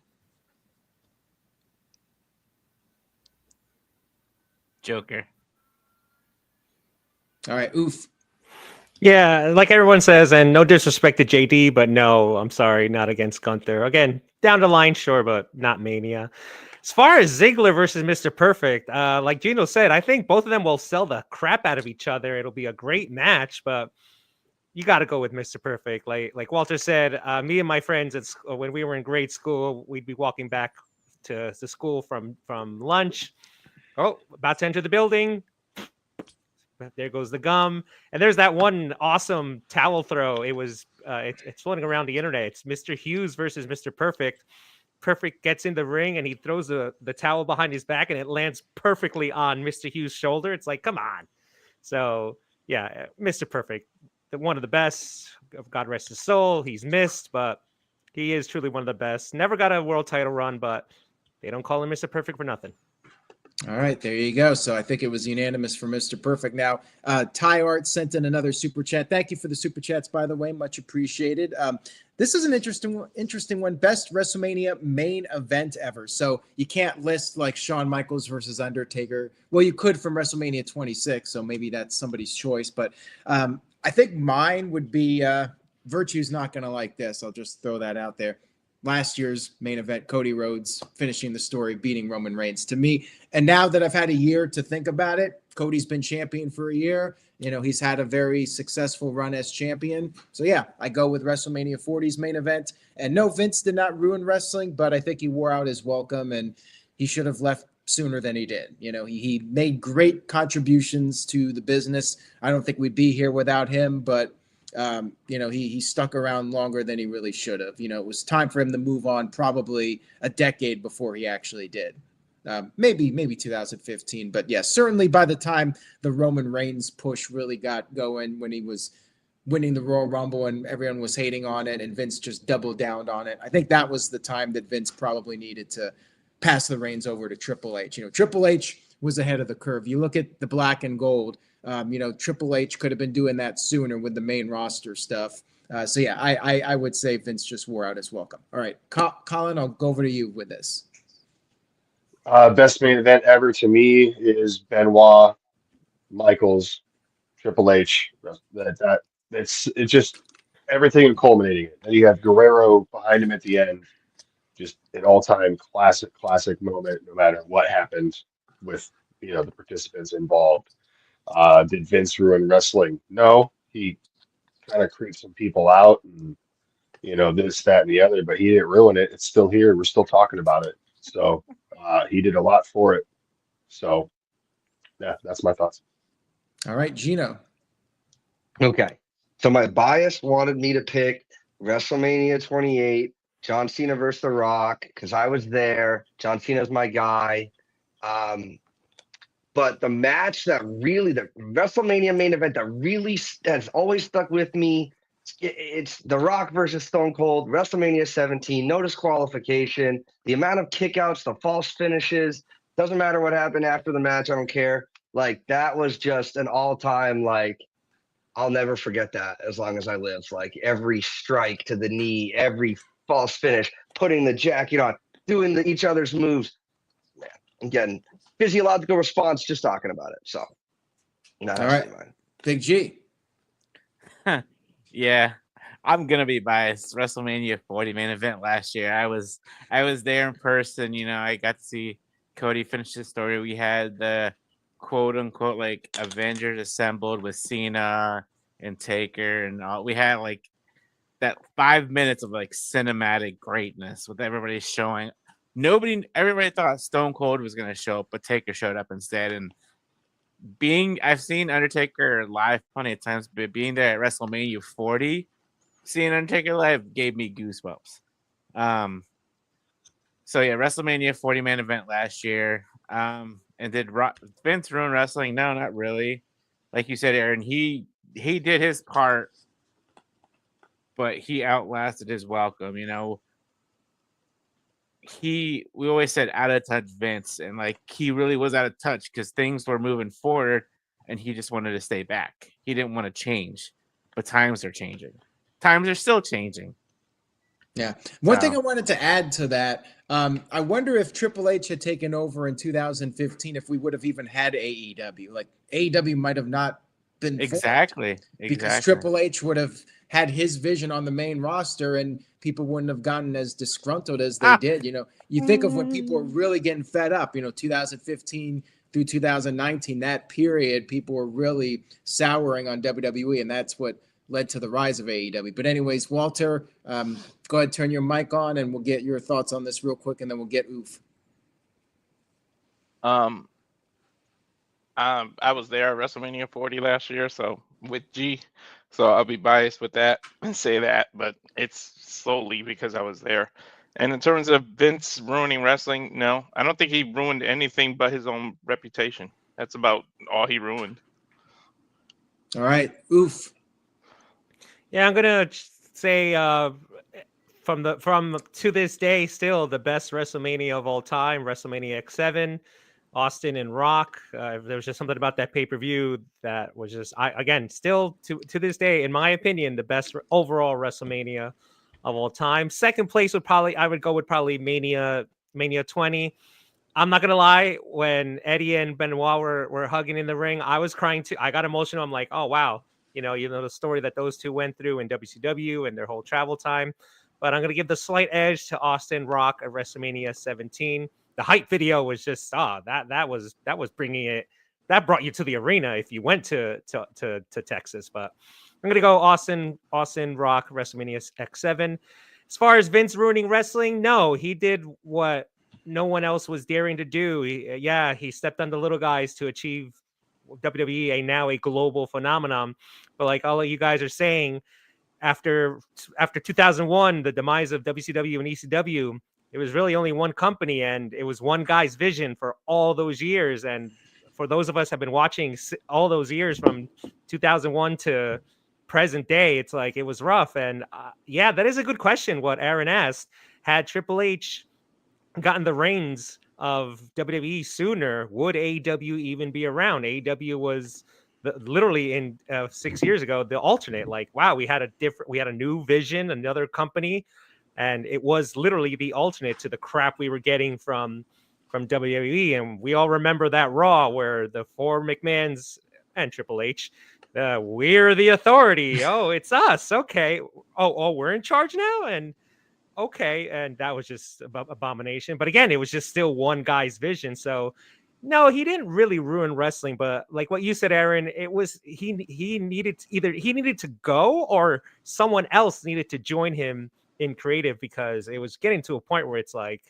Joker. All right, Oof. Yeah, like everyone says, and no disrespect to JD, but no, I'm sorry, not against Gunther. Again, down the line, sure, but not Mania. As far as Ziggler versus Mr. Perfect, like Gino said, I think both of them will sell the crap out of each other. It'll be a great match, but you got to go with Mr. Perfect. Like Walter said, me and my friends when we were in grade school, we'd be walking back to school from lunch. Oh, about to enter the building. There goes the gum, and there's that one awesome towel throw. It was it's floating around the internet. It's Mr. Hughes versus Mr. Perfect. Perfect gets in the ring and he throws the towel behind his back, and it lands perfectly on Mr. Hughes' shoulder. It's like, come on. So yeah, Mr. Perfect, one of the best. God rest his soul. He's missed, but he is truly one of the best. Never got a world title run, but they don't call him Mr. Perfect for nothing. All right, there you go. So I think it was unanimous for Mr. Perfect. Now, Ty Art sent in another super chat. Thank you for the super chats, by the way, much appreciated. This is an interesting one. Best WrestleMania main event ever. So you can't list like Shawn Michaels versus Undertaker. Well, you could from WrestleMania 26, so maybe that's somebody's choice. But I think mine would be Virtue's not going to like this. I'll just throw that out there. Last year's main event, Cody Rhodes finishing the story, beating Roman Reigns. To me, and now that I've had a year to think about it, Cody's been champion for a year. You know, he's had a very successful run as champion. So yeah, I go with WrestleMania 40's main event. And no, Vince did not ruin wrestling, but I think he wore out his welcome and he should have left sooner than he did. You know, he made great contributions to the business. I don't think we'd be here without him, but you know, he stuck around longer than he really should have. You know, it was time for him to move on probably a decade before he actually did. Maybe 2015, but yeah, certainly by the time the Roman Reigns push really got going, when he was winning the Royal Rumble and everyone was hating on it and Vince just doubled down on it, I think that was the time that Vince probably needed to pass the reins over to Triple H. You know, Triple H was ahead of the curve. You look at the black and gold, you know, Triple H could have been doing that sooner with the main roster stuff. So yeah, I would say Vince just wore out his welcome. All right, Colin, I'll go over to you with this. Best main event ever to me is Benoit, Michaels, Triple H. It's just everything culminating it. Then you have Guerrero behind him at the end. Just an all-time classic moment, no matter what happened with the participants involved. Did Vince ruin wrestling? No, he kind of creeped some people out and this, that, and the other, but he didn't ruin it. It's still here. We're still talking about it. So he did a lot for it. So yeah, that's my thoughts. All right, Gino. Okay. So my bias wanted me to pick WrestleMania 28, John Cena versus The Rock, because I was there. John Cena's my guy. But the match that really, the WrestleMania main event that really has always stuck with me, it's The Rock versus Stone Cold, WrestleMania 17, no disqualification. The amount of kickouts, the false finishes, doesn't matter what happened after the match, I don't care. Like, that was just an all-time, like, I'll never forget that as long as I live. Like, every strike to the knee, every false finish, putting the jacket on, doing each other's moves. Man, again, physiological response just talking about it. So, all right, mine. Big G. Yeah, I'm gonna be biased. WrestleMania 40 main event last year. I was there in person. I got to see Cody finish his story. We had the quote unquote like Avengers assembled with Cena and Taker and all. We had like that 5 minutes of like cinematic greatness with everybody showing. Everybody thought Stone Cold was going to show up, but Taker showed up instead. And I've seen Undertaker live plenty of times, but being there at WrestleMania 40, seeing Undertaker live gave me goosebumps. So yeah, WrestleMania 40 man event last year. And did Vince ruin wrestling? No, not really. Like you said, Aaron, he did his part, but he outlasted his welcome. We always said out of touch Vince, and like he really was out of touch because things were moving forward and he just wanted to stay back. He didn't want to change, but times are changing. Times are still changing. Yeah. One thing I wanted to add to that, I wonder if Triple H had taken over in 2015, if we would have even had AEW. Like, AEW might have not been formed. Exactly. Because Triple H would have had his vision on the main roster and people wouldn't have gotten as disgruntled as they did. You know, you think of when people were really getting fed up, you know, 2015 through 2019, that period, people were really souring on WWE, and that's what led to the rise of AEW. But anyways, Walter, go ahead, turn your mic on, and we'll get your thoughts on this real quick, and then we'll get Oof. I was there at WrestleMania 40 last year, so with G, so I'll be biased with that and say that, but it's solely because I was there. And in terms of Vince ruining wrestling, no, I don't think he ruined anything but his own reputation. That's about all he ruined. All right, Oof. Yeah, I'm gonna say from to this day, still the best WrestleMania of all time, WrestleMania X7, Austin and Rock. There was just something about that pay-per-view that was just, again, still to this day, in my opinion, the best overall WrestleMania of all time. Second place I would go with probably Mania 20. I'm not gonna lie, when Eddie and Benoit were hugging in the ring, I was crying too. I got emotional. I'm like, oh wow, you know the story that those two went through in WCW and their whole travel time. But I'm gonna give the slight edge to Austin Rock at WrestleMania 17. The hype video was just that was bringing it. That brought you to the arena if you went to Texas. But I'm gonna go Austin Rock WrestleMania X7. As far as Vince ruining wrestling, no, he did what no one else was daring to do. He stepped on the little guys to achieve WWE now a global phenomenon. But like all of you guys are saying, after 2001, the demise of WCW and ECW, it was really only one company, and it was one guy's vision for all those years. And for those of us have been watching all those years from 2001 to present day, it's like it was rough. And that is a good question. What Aaron asked: had Triple H gotten the reins of WWE sooner, would AEW even be around? AEW was literally in 6 years ago the alternate. Like, wow, we had a new vision, another company, and it was literally the alternate to the crap we were getting from WWE. And we all remember that Raw where the four McMahons and Triple H, we're the authority. Oh, it's us. Okay. Oh, we're in charge now. And okay, and that was just abomination. But again, it was just still one guy's vision. So no, he didn't really ruin wrestling. But like what you said, Aaron, it was he needed to go, or someone else needed to join him in creative, because it was getting to a point where it's like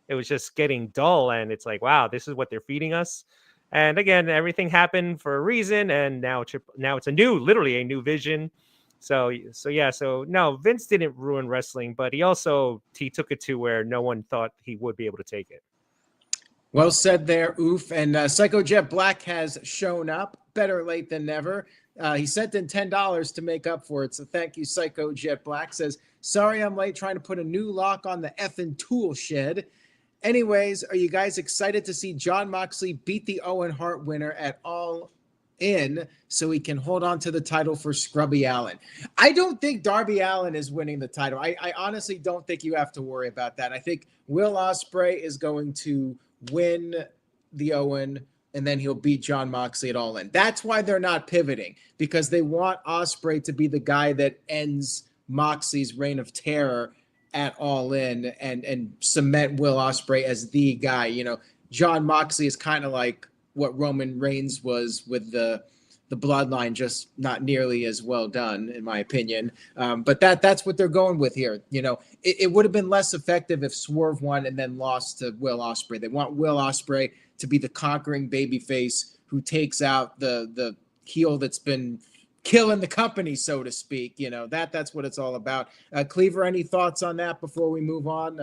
it was just getting dull, and it's like, wow, this is what they're feeding us. And again, everything happened for a reason, and now it's literally a new vision. So no, Vince didn't ruin wrestling, but he took it to where no one thought he would be able to take it. Well said there, Oof. And Psycho Jet Black has shown up. Better late than never. He sent in $10 to make up for it. So thank you, Psycho Jet Black. Says, sorry I'm late, trying to put a new lock on the effing tool shed. Anyways, are you guys excited to see Jon Moxley beat the Owen Hart winner at All In so he can hold on to the title for Scrubby Allen? I don't think Darby Allin is winning the title. I honestly don't think you have to worry about that. I think Will Ospreay is going to win the Owen, and then he'll beat Jon Moxley at All In. That's why they're not pivoting, because they want Ospreay to be the guy that ends Moxley's reign of terror at All In and cement Will Ospreay as the guy. You know, Jon Moxley is kind of like what Roman Reigns was with the bloodline, just not nearly as well done, in my opinion. But that's what they're going with here. You know, it would have been less effective if Swerve won and then lost to Will Ospreay. They want Will Ospreay to be the conquering babyface who takes out the heel that's been killing the company, so to speak. You know, that's what it's all about. Cleaver, any thoughts on that before we move on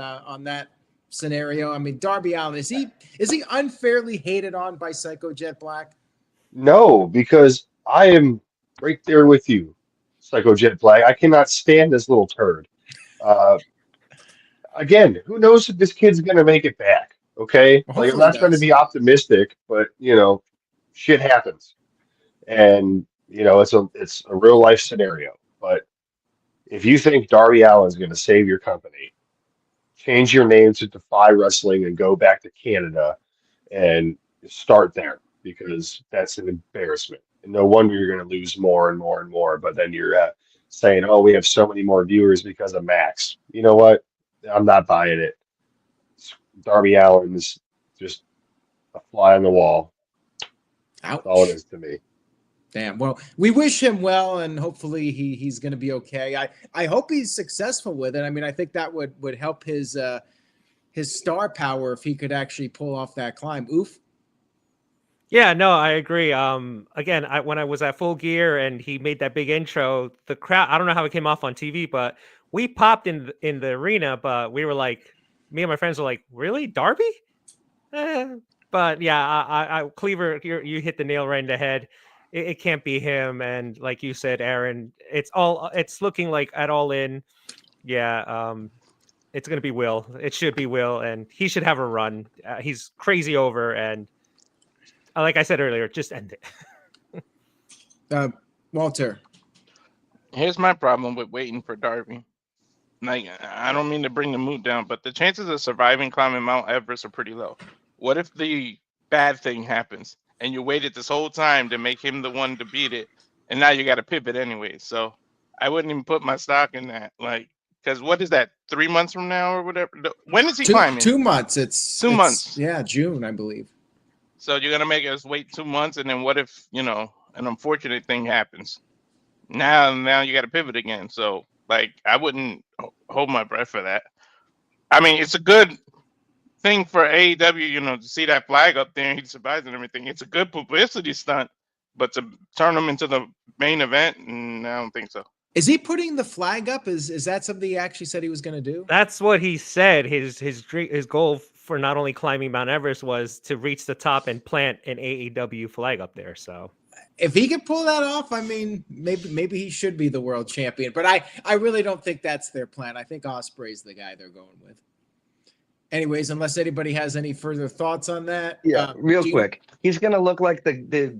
that scenario? I mean, Darby Allin, is he unfairly hated on by Psycho Jet Black? No, because I am right there with you, Psycho Jet Black. I cannot stand this little turd. Uh, Again, who knows if this kid's gonna make it back? Okay, like I'm Hopefully not he trying to does. be optimistic, but shit happens, and it's a real life scenario. But if you think Darby Allin's gonna save your company, change your name to Defy Wrestling and go back to Canada and start there, because that's an embarrassment. And no wonder you're going to lose more and more and more. But then you're saying, oh, we have so many more viewers because of Max. You know what? I'm not buying it. Darby Allin's just a fly on the wall. Ouch. That's all it is to me. Damn. Well, we wish him well, and hopefully he's going to be okay. I hope he's successful with it. I mean, I think that would help his star power if he could actually pull off that climb. Oof. Yeah, no, I agree. Again, when I was at Full Gear and he made that big intro, the crowd, I don't know how it came off on TV, but we popped in the arena, but we were like, me and my friends were like, really? Darby? But yeah, I Cleaver, you hit the nail right in the head. It can't be him. And like you said, Aaron, it's looking like at All In. Yeah, it's going to be Will. It should be Will, and he should have a run. He's crazy over, and like I said earlier, just end it. Walter. Here's my problem with waiting for Darby. Like, I don't mean to bring the mood down, but the chances of surviving climbing Mount Everest are pretty low. What if the bad thing happens and you waited this whole time to make him the one to beat it, and now you got to pivot anyway? So I wouldn't even put my stock in that. Like, because what is that, 3 months from now or whatever? When is he climbing? 2 months. It's 2 months. Yeah, June, I believe. So you're gonna make us wait 2 months, and then what if, an unfortunate thing happens? Now you got to pivot again. So like, I wouldn't hold my breath for that. I mean, it's a good thing for AEW, to see that flag up there and he survives and everything. It's a good publicity stunt, but to turn him into the main event, I don't think so. Is he putting the flag up? Is that something he actually said he was going to do? That's what he said. His goal for not only climbing Mount Everest was to reach the top and plant an AEW flag up there. So if he can pull that off, I mean, maybe he should be the world champion. But I really don't think that's their plan. I think Ospreay's the guy they're going with. Anyways, unless anybody has any further thoughts on that. Yeah, real quick. He's going to look like the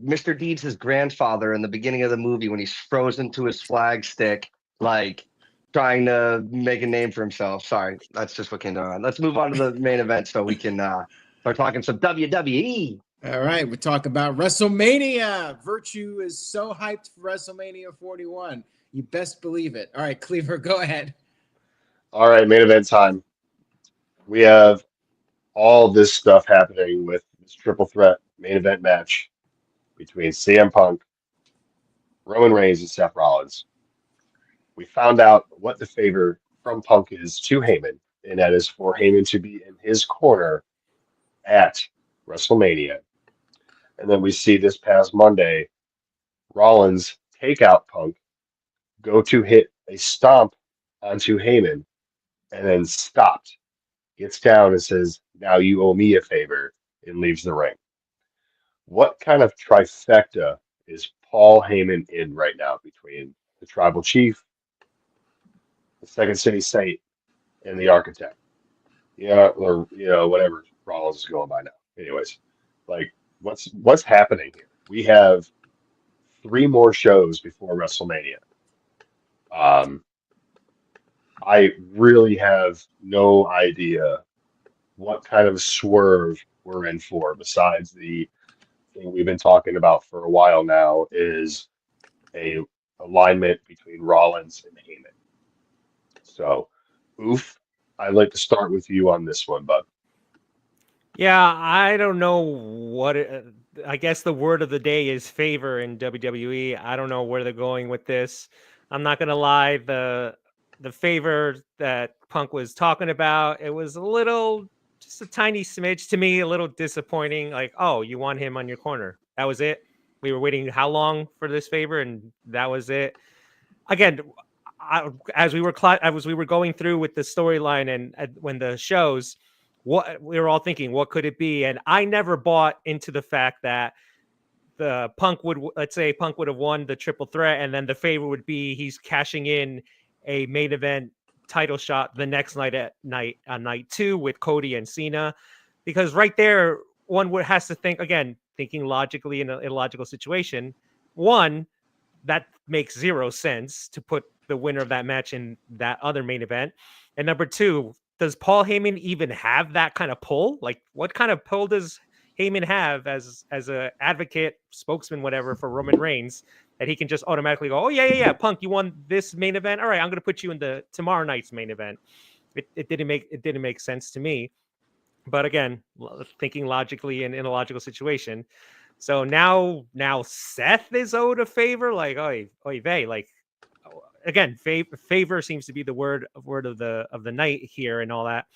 Mr. Deeds' grandfather in the beginning of the movie when he's frozen to his flag stick, like trying to make a name for himself. Sorry, that's just what came to mind. Let's move on to the main event so we can start talking some WWE. All right, we talk about WrestleMania. Virtue is so hyped for WrestleMania 41. You best believe it. All right, Cleaver, go ahead. All right, main event time. We have all this stuff happening with this triple threat main event match between CM Punk, Roman Reigns, and Seth Rollins. We found out what the favor from Punk is to Heyman, and that is for Heyman to be in his corner at WrestleMania. And then we see this past Monday, Rollins take out Punk, go to hit a stomp onto Heyman, and then stopped. Gets down and says, now you owe me a favor, and leaves the ring. What kind of trifecta is Paul Heyman in right now between the Tribal Chief, the Second City Saint, and the Architect? Or whatever Rollins is going by now. Anyways, like, what's happening here? We have 3 more shows before WrestleMania. I really have no idea what kind of swerve we're in for, besides the thing we've been talking about for a while now, is a alignment between Rollins and Heyman. So, Oof, I'd like to start with you on this one, bud. Yeah, I don't know what I guess the word of the day is favor in WWE. I don't know where they're going with this. I'm not going to lie. The favor that Punk was talking about, it was just a tiny smidge to me, a little disappointing. Like, oh, you want him on your corner. That was it. We were waiting how long for this favor, and that was it. Again, as we were going through with the storyline and when the shows, what we were all thinking, what could it be? And I never bought into the fact that Punk would have won the triple threat, and then the favor would be he's cashing in a main event title shot the next night on night 2 with Cody and Cena, because right there one has to think, again, thinking logically in a illogical situation. One, that makes 0 sense to put the winner of that match in that other main event. And number 2, does Paul Heyman even have that kind of pull? Like, what kind of pull does Heyman have as a advocate, spokesman, whatever for Roman Reigns, that he can just automatically go, oh yeah, Punk, you won this main event. All right, I'm going to put you in the tomorrow night's main event. It didn't make sense to me. But again, thinking logically and in a logical situation. So now Seth is owed a favor. Like, oy vey. Like, again, favor seems to be the word of the night here and all that.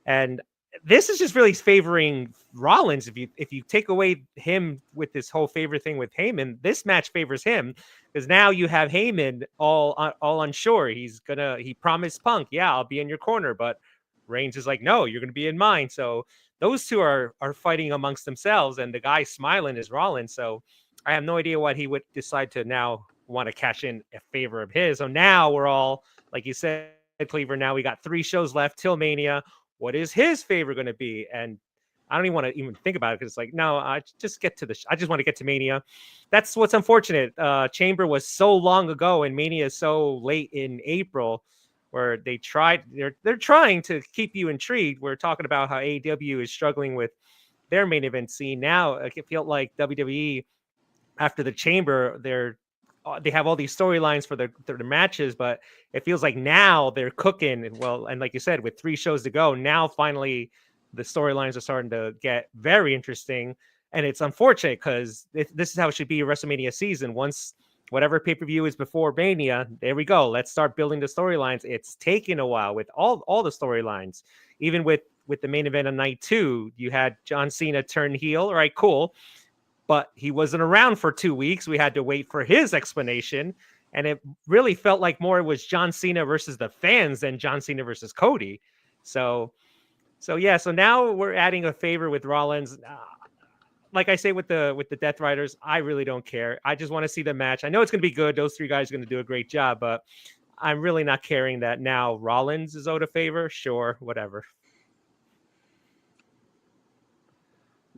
And this is just really favoring Rollins. If you take away him with this whole favor thing with Heyman, this match favors him because now you have Heyman all unsure. He promised Punk, yeah, I'll be in your corner, but Reigns is like, no, you're gonna be in mine. So those two are fighting amongst themselves, and the guy smiling is Rollins. So I have no idea what he would decide to now want to cash in a favor of his. So now we're all, like you said, Cleaver, now we got 3 shows left till Mania. What is his favor going to be? And I don't even want to even think about it because it's like, no, I just want to get to Mania. That's what's unfortunate. Chamber was so long ago and Mania is so late in April where they're trying to keep you intrigued. We're talking about how AEW is struggling with their main event scene. Now it felt like WWE after the Chamber, they have all these storylines for their matches, but it feels like now they're cooking. And like you said, with 3 shows to go, now finally the storylines are starting to get very interesting. And it's unfortunate because this is how it should be a WrestleMania season. Once whatever pay-per-view is before Mania, there we go. Let's start building the storylines. It's taken a while with all the storylines. Even with the main event on night 2, you had John Cena turn heel. All right, cool. But he wasn't around for 2 weeks. We had to wait for his explanation. And it really felt like more it was John Cena versus the fans than John Cena versus Cody. So now we're adding a favor with Rollins. Like I say with the Death Riders, I really don't care. I just want to see the match. I know it's going to be good. Those 3 guys are going to do a great job, but I'm really not caring that now Rollins is owed a favor. Sure, whatever.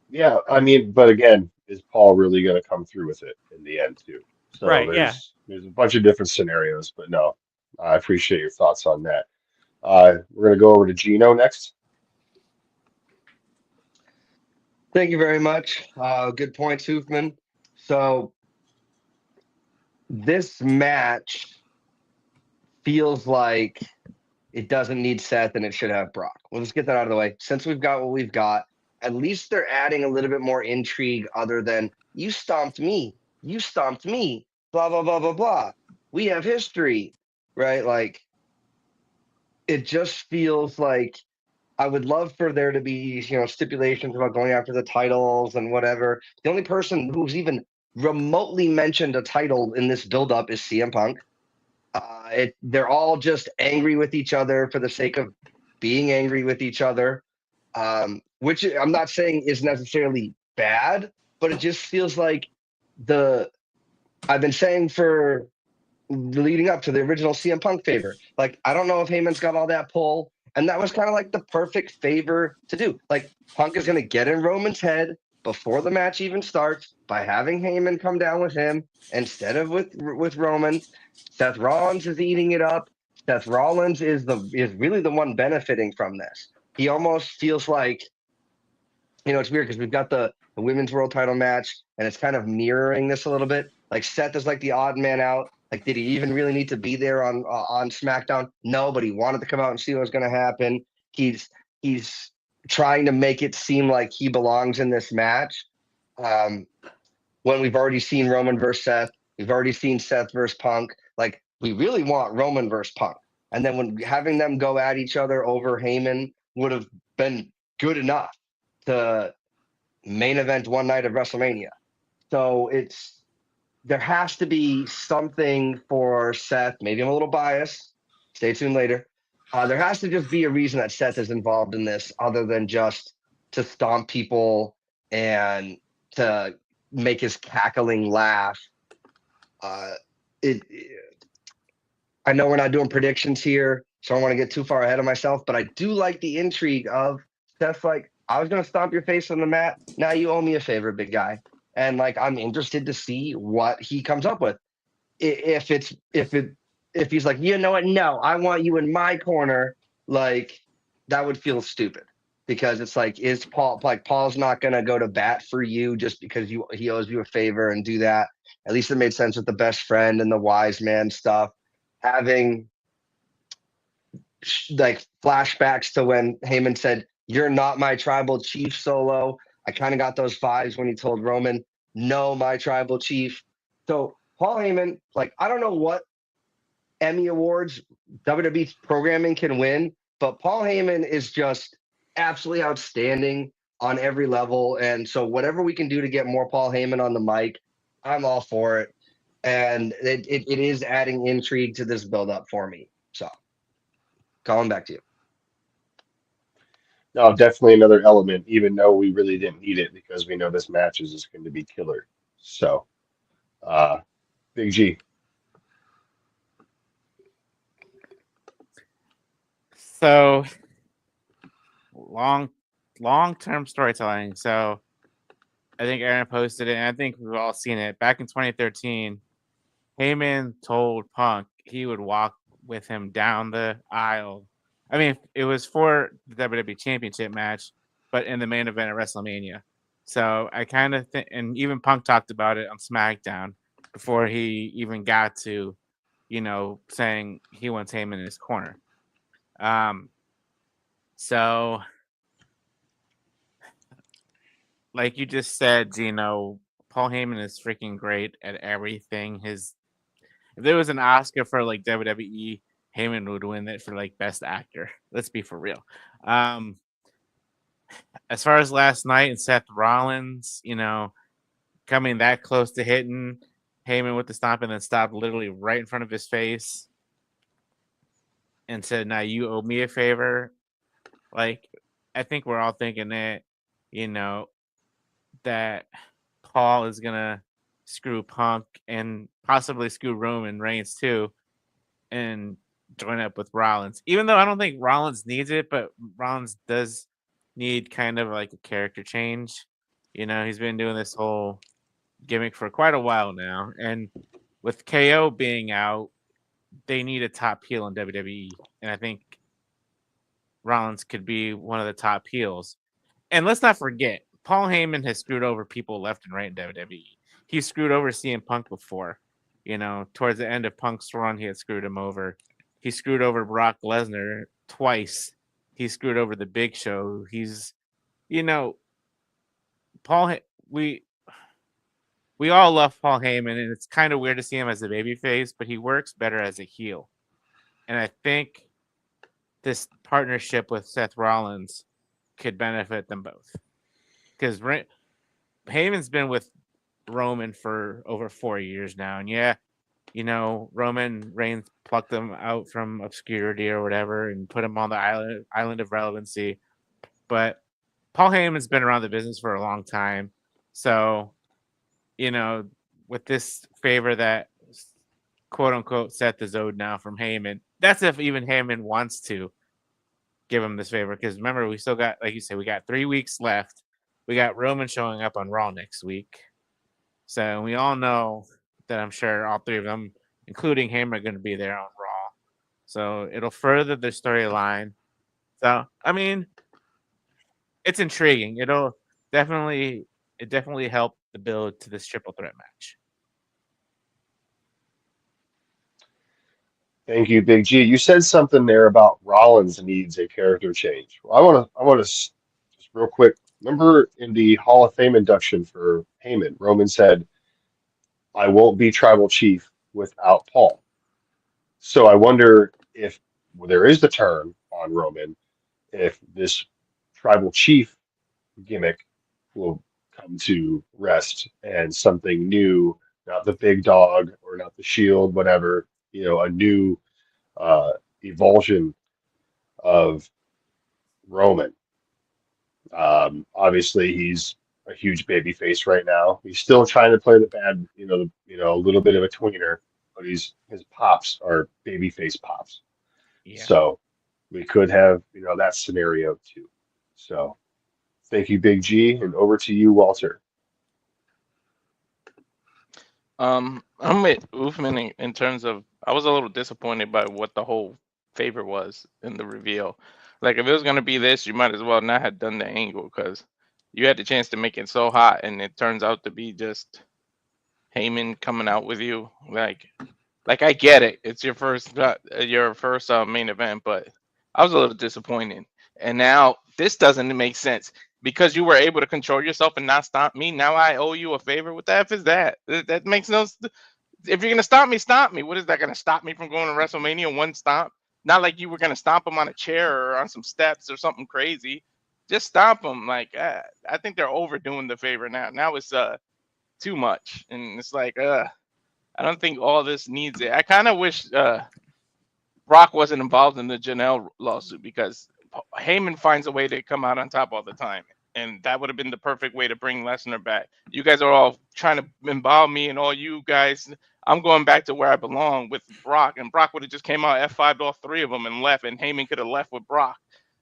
Yeah, I mean, but again, is Paul really going to come through with it in the end too? So Right, there's a bunch of different scenarios, but no, I appreciate your thoughts on that. We're going to go over to Gino next. Thank you very much. Good point, Hoofman. So this match feels like it doesn't need Seth and it should have Brock. Well, let's get that out of the way. Since we've got what we've got, at least they're adding a little bit more intrigue other than you stomped me, blah, blah, blah, blah, blah. We have history, right? Like, it just feels like I would love for there to be, stipulations about going after the titles and whatever. The only person who's even remotely mentioned a title in this buildup is CM Punk. They're all just angry with each other for the sake of being angry with each other. Which I'm not saying is necessarily bad, but it just feels like I've been saying for leading up to the original CM Punk favor. Like, I don't know if Heyman's got all that pull, and that was kind of like the perfect favor to do. Like, Punk is going to get in Roman's head before the match even starts by having Heyman come down with him instead of with Roman. Seth Rollins is eating it up. Seth Rollins is really the one benefiting from this. He almost feels like, it's weird because we've got the women's world title match and it's kind of mirroring this a little bit. Like, Seth is like the odd man out. Like, did he even really need to be there on SmackDown? No, but he wanted to come out and see what was going to happen. He's trying to make it seem like he belongs in this match. When we've already seen Roman versus Seth, we've already seen Seth versus Punk. Like, we really want Roman versus Punk. And then when having them go at each other over Heyman would have been good enough to main event one night of WrestleMania. So there has to be something for Seth. Maybe I'm a little biased. Stay tuned later. There has to just be a reason that Seth is involved in this other than just to stomp people and to make his cackling laugh. I know we're not doing predictions here, so I don't want to get too far ahead of myself, but I do like the intrigue of Seth. Like, I was going to stomp your face on the mat. Now you owe me a favor, big guy. And like, I'm interested to see what he comes up with. If he's like, you know what? No, I want you in my corner. Like, that would feel stupid. because it's like, is Paul's not going to go to bat for you just because he owes you a favor and do that. At least it made sense with the best friend and the wise man stuff. Having like flashbacks to when Heyman said, "You're not my tribal chief, Solo." I kind of got those vibes when he told Roman, "No, my tribal chief." So Paul Heyman, like, I don't know what Emmy Awards WWE programming can win, but Paul Heyman is just absolutely outstanding on every level. And so whatever we can do to get more Paul Heyman on the mic, I'm all for it. And it is adding intrigue to this build-up for me. So, Colin, back to you. No, definitely another element, even though we really didn't need it because we know this match is just going to be killer. So, Big G. So long-term storytelling. So I think Aaron posted it, and I think we've all seen it. Back in 2013, Heyman told Punk he would walk with him down the aisle. I mean, it was for the WWE Championship match, but in the main event at WrestleMania. So I kind of think, and even Punk talked about it on SmackDown before he even got to, saying he wants Heyman in his corner. So, like you just said, Paul Heyman is freaking great at everything. If there was an Oscar for like WWE, Heyman would win it for like best actor. Let's be for real. As far as last night and Seth Rollins, coming that close to hitting Heyman with the stomp and then stopped literally right in front of his face and said, "Now you owe me a favor." Like, I think we're all thinking that, that Paul is gonna screw Punk and possibly screw Roman Reigns too, and join up with Rollins. Even though I don't think Rollins needs it, but Rollins does need kind of like a character change. He's been doing this whole gimmick for quite a while now, and with KO being out, they need a top heel in WWE, and I think Rollins could be one of the top heels. And let's not forget, Paul Heyman has screwed over people left and right in WWE. He screwed over CM Punk before. Towards the end of Punk's run, he had screwed him over. He screwed over Brock Lesnar twice. He screwed over the Big Show. He's, we all love Paul Heyman, and it's kind of weird to see him as a babyface, but he works better as a heel. And I think this partnership with Seth Rollins could benefit them both. Because Heyman's been with Roman for over 4 years now. And yeah, Roman Reigns plucked him out from obscurity or whatever and put him on the island of relevancy. But Paul Heyman's been around the business for a long time. So, with this favor that quote unquote Seth is owed now from Heyman, that's if even Heyman wants to give him this favor. Because remember, we still got, like you said, we got 3 weeks left. We got Roman showing up on Raw next week. So we all know that I'm sure all three of them, including Heyman, are going to be there on Raw. So it'll further the storyline. So, I mean, it's intriguing. It definitely help the build to this triple threat match. Thank you, Big G. You said something there about Rollins needs a character change. Well, I want to just real quick. Remember in the Hall of Fame induction for Heyman, Roman said, "I won't be tribal chief without Paul." So I wonder if there is the turn on Roman, if this tribal chief gimmick will come to rest and something new, not the big dog or not the shield, whatever, a new evulsion of Roman. Obviously, he's a huge baby face right now. He's still trying to play the bad, a little bit of a tweener, but his pops are baby face pops. Yeah. So we could have, that scenario too. So thank you, Big G, and over to you, Walter. I'm with Uthman in terms of I was a little disappointed by what the whole favor was in the reveal. Like if it was gonna be this, you might as well not have done the angle because you had the chance to make it so hot, and it turns out to be just Heyman coming out with you. Like I get it. It's your first main event, but I was a little disappointed. And now this doesn't make sense because you were able to control yourself and not stop me. Now I owe you a favor. What the F is that? That makes no. If you're gonna stop me, stop me. What is that gonna stop me from going to WrestleMania? One stomp. Not like you were gonna stomp him on a chair or on some steps or something crazy. Just stomp him. Like I think they're overdoing the favor now. Now it's too much, and it's like I don't think all this needs it. I kind of wish Brock wasn't involved in the Janelle lawsuit because Heyman finds a way to come out on top all the time. And that would have been the perfect way to bring Lesnar back. You guys are all trying to involve me, and all you guys, I'm going back to where I belong with Brock. And Brock would have just came out, F5'd all three of them and left, and Heyman could have left with Brock.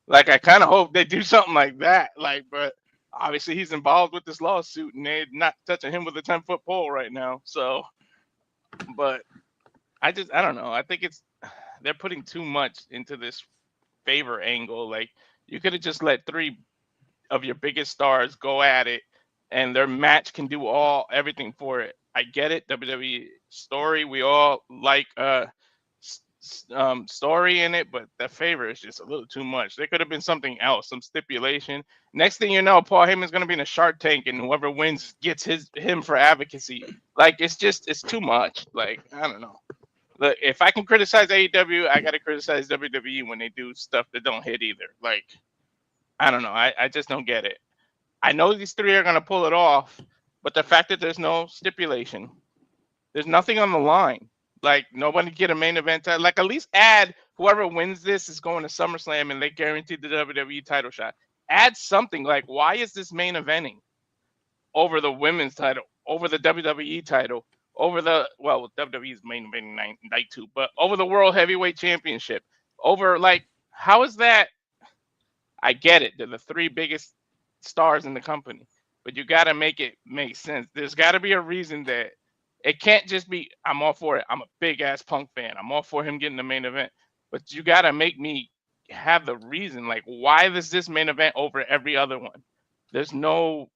Like, I kind of hope they do something like that. Like, but obviously he's involved with this lawsuit, and they're not touching him with a 10-foot pole right now. So, but I don't know. I think they're putting too much into this favor angle. Like, you could have just let three of your biggest stars go at it, and their match can do everything for it. I get it, WWE story. We all like story in it, but that favor is just a little too much. There could have been something else, some stipulation. Next thing you know, Paul Heyman's gonna be in a Shark Tank, and whoever wins gets him for advocacy. Like it's too much. Like I don't know. Look, if I can criticize AEW, I gotta criticize WWE when they do stuff that don't hit either. Like I don't know. I just don't get it. I know these three are gonna pull it off, but the fact that there's no stipulation, there's nothing on the line. Like nobody get a main event. Like at least add whoever wins this is going to SummerSlam and they guaranteed the WWE title shot. Add something. Like why is this main eventing over the women's title, over the WWE title, over the WWE's main eventing night two, but over the World Heavyweight Championship, over like how is that? I get it. They're the three biggest stars in the company, but you got to make it make sense. There's got to be a reason that it can't just be, I'm all for it. I'm a big ass Punk fan. I'm all for him getting the main event, but you got to make me have the reason. Like, why is this main event over every other one? There's no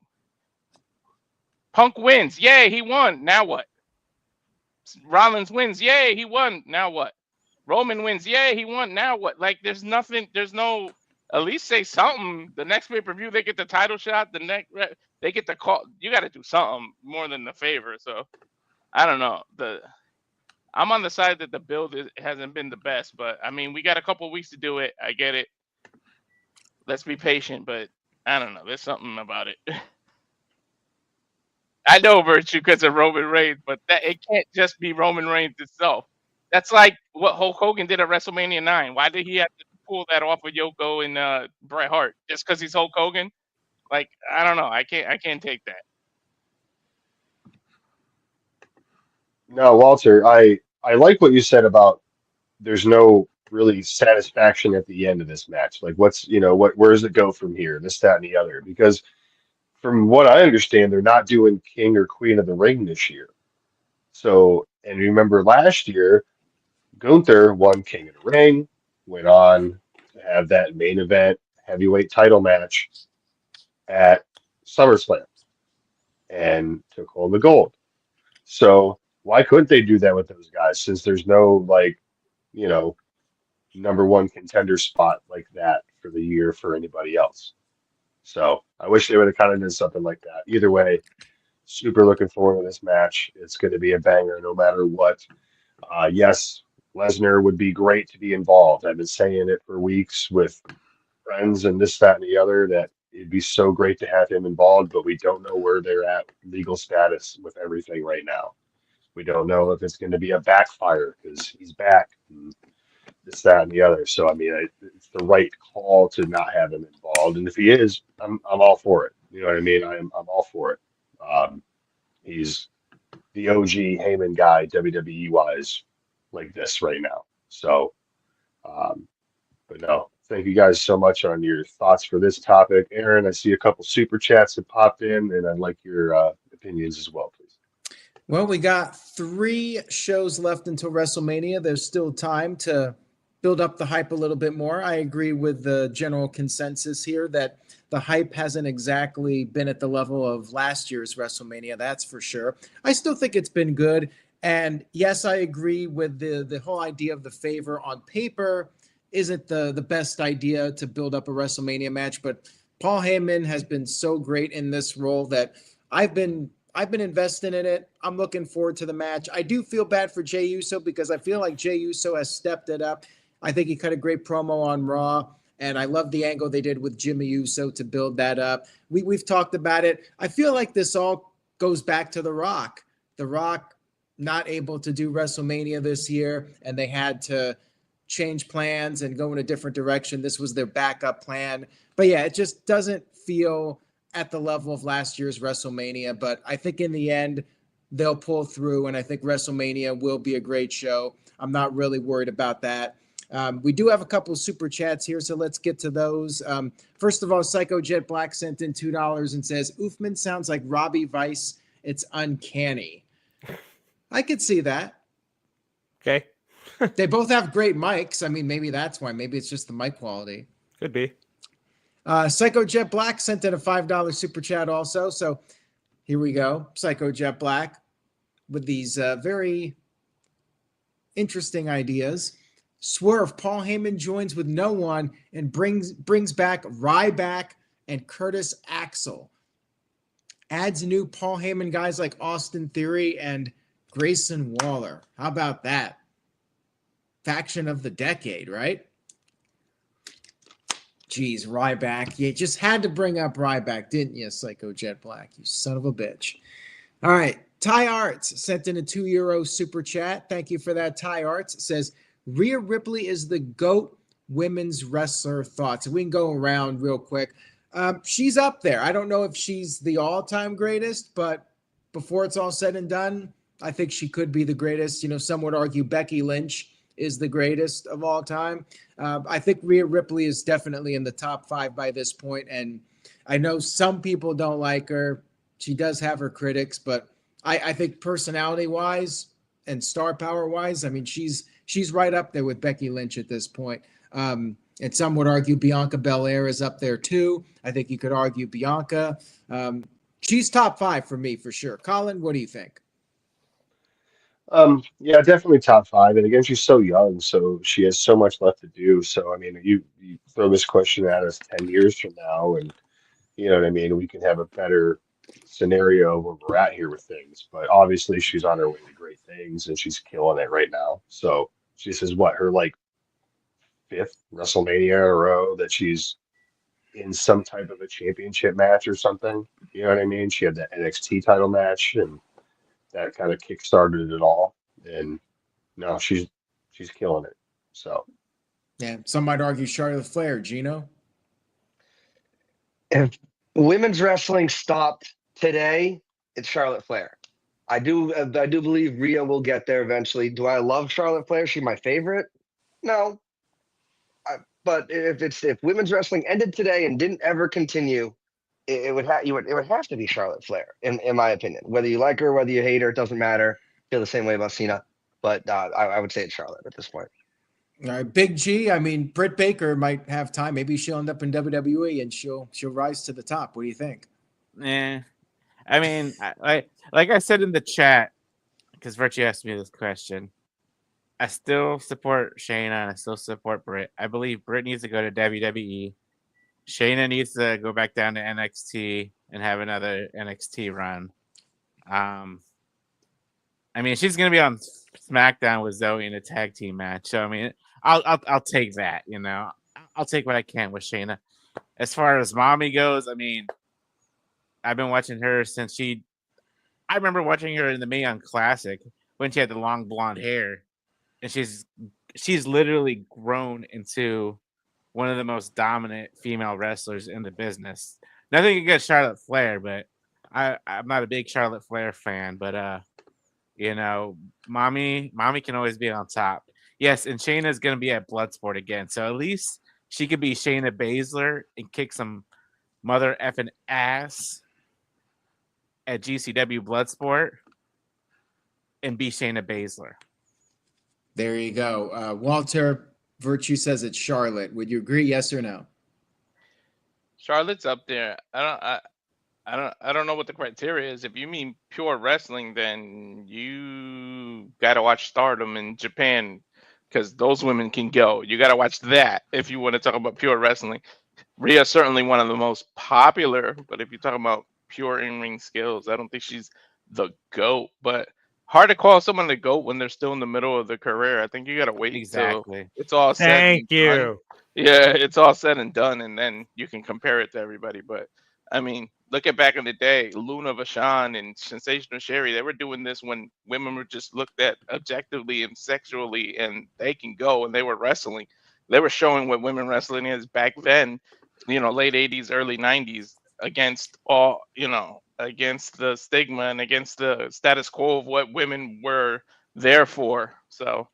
Punk wins. Yay, he won. Now what? Rollins wins. Yay, he won. Now what? Roman wins. Yay, he won. Now what? Like, there's nothing. There's no. At least say something. The next pay-per-view, they get the title shot. The next, they get the call. You got to do something more than the favor. So, I don't know. I'm on the side that the build hasn't been the best, but I mean, we got a couple of weeks to do it. I get it. Let's be patient, but I don't know. There's something about it. I know Virtue because of Roman Reigns, but it can't just be Roman Reigns itself. That's like what Hulk Hogan did at WrestleMania 9. Why did he have to pull that off of Yoko and Bret Hart just because he's Hulk Hogan? Like I don't know. I can't take that. No, Walter, I like what you said about there's no really satisfaction at the end of this match. Like what's where does it go from here? This, that, and the other. Because from what I understand, they're not doing King or Queen of the Ring this year. So, and remember last year, Gunther won King of the Ring, went on to have that main event heavyweight title match at SummerSlam and took home the gold. So why couldn't they do that with those guys since there's no number one contender spot like that for the year for anybody else? So I wish they would have kind of done something like that. Either way, super looking forward to this match. It's going to be a banger no matter what. Yes, Lesnar would be great to be involved. I've been saying it for weeks with friends and this, that, and the other that it'd be so great to have him involved, but we don't know where they're at legal status with everything right now. We don't know if it's going to be a backfire because he's back and this, that, and the other. So, I mean, it's the right call to not have him involved. And if he is, I'm all for it. You know what I mean? I'm all for it. He's the OG Heyman guy, WWE wise, like this right now. So, but no, thank you guys so much on your thoughts for this topic. Aaron, I see a couple super chats that popped in, and I'd like your opinions as well, please. Well, we got 3 shows left until WrestleMania. There's still time to build up the hype a little bit more. I agree with the general consensus here that the hype hasn't exactly been at the level of last year's WrestleMania, that's for sure. I still think it's been good. And yes, I agree with the whole idea of the favor on paper isn't the best idea to build up a WrestleMania match, but Paul Heyman has been so great in this role that I've been investing in it. I'm looking forward to the match. I do feel bad for Jey Uso because I feel like Jey Uso has stepped it up. I think he cut a great promo on Raw, and I love the angle they did with Jimmy Uso to build that up. We've talked about it. I feel like this all goes back to The Rock. The Rock not able to do WrestleMania this year, and they had to change plans and go in a different direction. This was their backup plan. But yeah, it just doesn't feel at the level of last year's WrestleMania. But I think in the end, they'll pull through, and I think WrestleMania will be a great show. I'm not really worried about that. We do have a couple of super chats here, so let's get to those. First of all, Psycho Jet Black sent in $2 and says, Uthman sounds like Robbie Vice. It's uncanny. I could see that. Okay. They both have great mics. I mean, maybe that's why. Maybe it's just the mic quality. Could be. Psycho Jet Black sent in a $5 super chat also. So here we go. Psycho Jet Black with these very interesting ideas. Swerve, Paul Heyman joins with no one and brings back Ryback and Curtis Axel. Adds new Paul Heyman guys like Austin Theory and Grayson Waller. How about that? Faction of the decade, right? Geez, Ryback. You just had to bring up Ryback, didn't you, Psycho Jet Black? You son of a bitch. All right. Ty Arts sent in a €2 super chat. Thank you for that, Ty Arts. It says, Rhea Ripley is the GOAT women's wrestler thoughts. And we can go around real quick. She's up there. I don't know if she's the all-time greatest, but before it's all said and done, I think she could be the greatest. You know, some would argue Becky Lynch is the greatest of all time. I think Rhea Ripley is definitely in the top 5 by this point, and I know some people don't like her. She does have her critics, but I think personality-wise and star power-wise, I mean, she's right up there with Becky Lynch at this point. And some would argue Bianca Belair is up there too. I think you could argue Bianca. She's top 5 for me for sure. Colin, what do you think? Yeah, definitely top 5. And again, she's so young, so she has so much left to do. So I mean, you throw this question at us 10 years from now, and you know what I mean, we can have a better scenario where we're at here with things. But obviously, she's on her way to great things, and she's killing it right now. So this is what her like 5th WrestleMania in a row that she's in some type of a championship match or something. You know what I mean? She had that NXT title match, and that kind of kick-started it all. And no, she's killing it. So Yeah, some might argue Charlotte Flair. Gino? If women's wrestling stopped today, it's Charlotte Flair. I do believe Rhea will get there eventually. Do I love Charlotte Flair? Is she my favorite? No. But if women's wrestling ended today and didn't ever continue, it would have to be Charlotte Flair, in my opinion. Whether you like her, whether you hate her, it doesn't matter. I feel the same way about Cena, but I would say it's Charlotte at this point. All right, Big G. I mean, Britt Baker might have time. Maybe she'll end up in WWE and she'll rise to the top. What do you think? I mean, like I said in the chat, because Virtue asked me this question, I still support Shayna and I still support Britt. I believe Britt needs to go to WWE. Shayna needs to go back down to NXT and have another NXT run. I mean, she's gonna be on SmackDown with Zoe in a tag team match. So I mean, I'll take that. You know, I'll take what I can with Shayna. As far as mommy goes, I mean, I've been watching her since I remember watching her in the Mae Young Classic when she had the long blonde hair, and she's literally grown into one of the most dominant female wrestlers in the business. Nothing against Charlotte Flair, but I'm not a big Charlotte Flair fan. But you know, mommy can always be on top. Yes, and Shayna's gonna be at Bloodsport again, so at least she could be Shayna Baszler and kick some mother effing ass at GCW Bloodsport and be Shayna Baszler. There you go. Walter Virtue says it's Charlotte. Would you agree? Yes or no? Charlotte's up there. I don't know what the criteria is. If you mean pure wrestling, then you gotta watch Stardom in Japan, because those women can go. You gotta watch that if you want to talk about pure wrestling. Rhea's certainly one of the most popular, but if you're talking about pure in-ring skills, I don't think she's the GOAT. But hard to call someone the GOAT when they're still in the middle of their career. I think you gotta wait till Exactly. it's all said Thank and done. you. Yeah, it's all said and done, and then you can compare it to everybody. But I mean, look at back in the day, Luna Vachon and Sensational Sherry. They were doing this when women were just looked at objectively and sexually, and they can go, and they were wrestling. They were showing what women wrestling is back then, late 80s, early 90s, against against the stigma and against the status quo of what women were there for. So,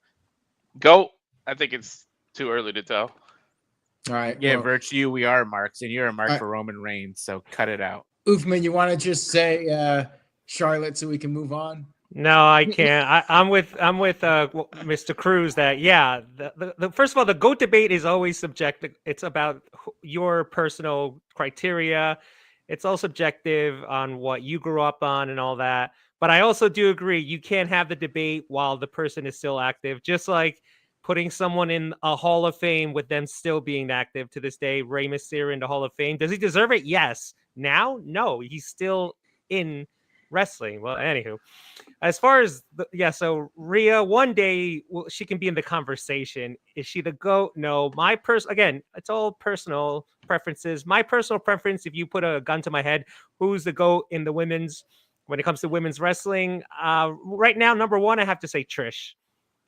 GOAT, I think it's too early to tell. All right. Yeah, well, Virtue, we are marks, and you're a mark Alright. for Roman Reigns, so cut it out. Uthman, you want to just say Charlotte so we can move on? No, I can't. I'm with Mr. Cruz that the first of all, the GOAT debate is always subjective. It's about your personal criteria. It's all subjective on what you grew up on and all that. But I also do agree you can't have the debate while the person is still active. Just like putting someone in a Hall of Fame with them still being active to this day, Rey Mysterio in the Hall of Fame. Does he deserve it? Yes. Now, no, he's still in wrestling. Well, anywho, as far as so Rhea, one day she can be in the conversation. Is she the GOAT? No. Again, it's all personal preferences. My personal preference, if you put a gun to my head, who's the GOAT in the women's when it comes to women's wrestling? Right now, number one, I have to say Trish.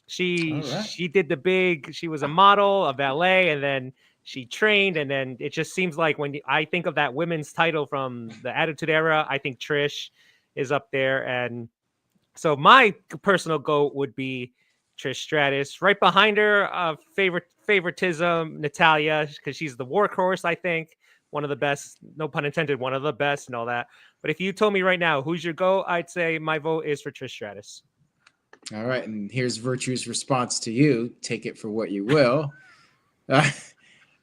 She did she was a model, a ballet, and then she trained, and then it just seems like when I think of that women's title from the Attitude Era, I think Trish is up there. And so my personal GOAT would be Trish Stratus. Right behind her, favoritism, Natalya, because she's the workhorse, I think. One of the best, no pun intended, one of the best and all that. But if you told me right now, who's your GOAT, I'd say my vote is for Trish Stratus. All right, and here's Virtue's response to you. Take it for what you will.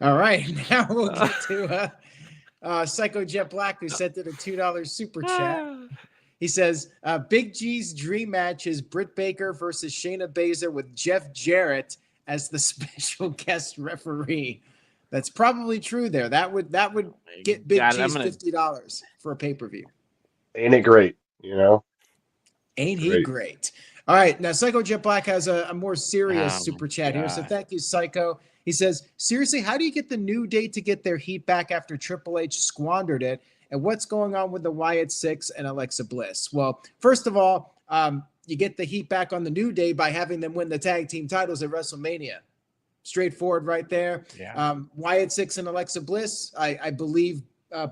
All right, now we'll get to Psycho Jet Black, who sent in a $2 super chat. He says, Big G's dream match is Britt Baker versus Shayna Baszler with Jeff Jarrett as the special guest referee. That's probably true there. That would get Big G's $50 for a pay-per-view. Ain't it great? Ain't he great? All right, now Psycho Jet Black has a more serious super chat here. So thank you, Psycho. He says, seriously, how do you get the New Day to get their heat back after Triple H squandered it? And what's going on with the Wyatt Six and Alexa Bliss? Well, first of all, you get the heat back on the New Day by having them win the tag team titles at WrestleMania. Straightforward right there. Yeah. Wyatt Six and Alexa Bliss, I believe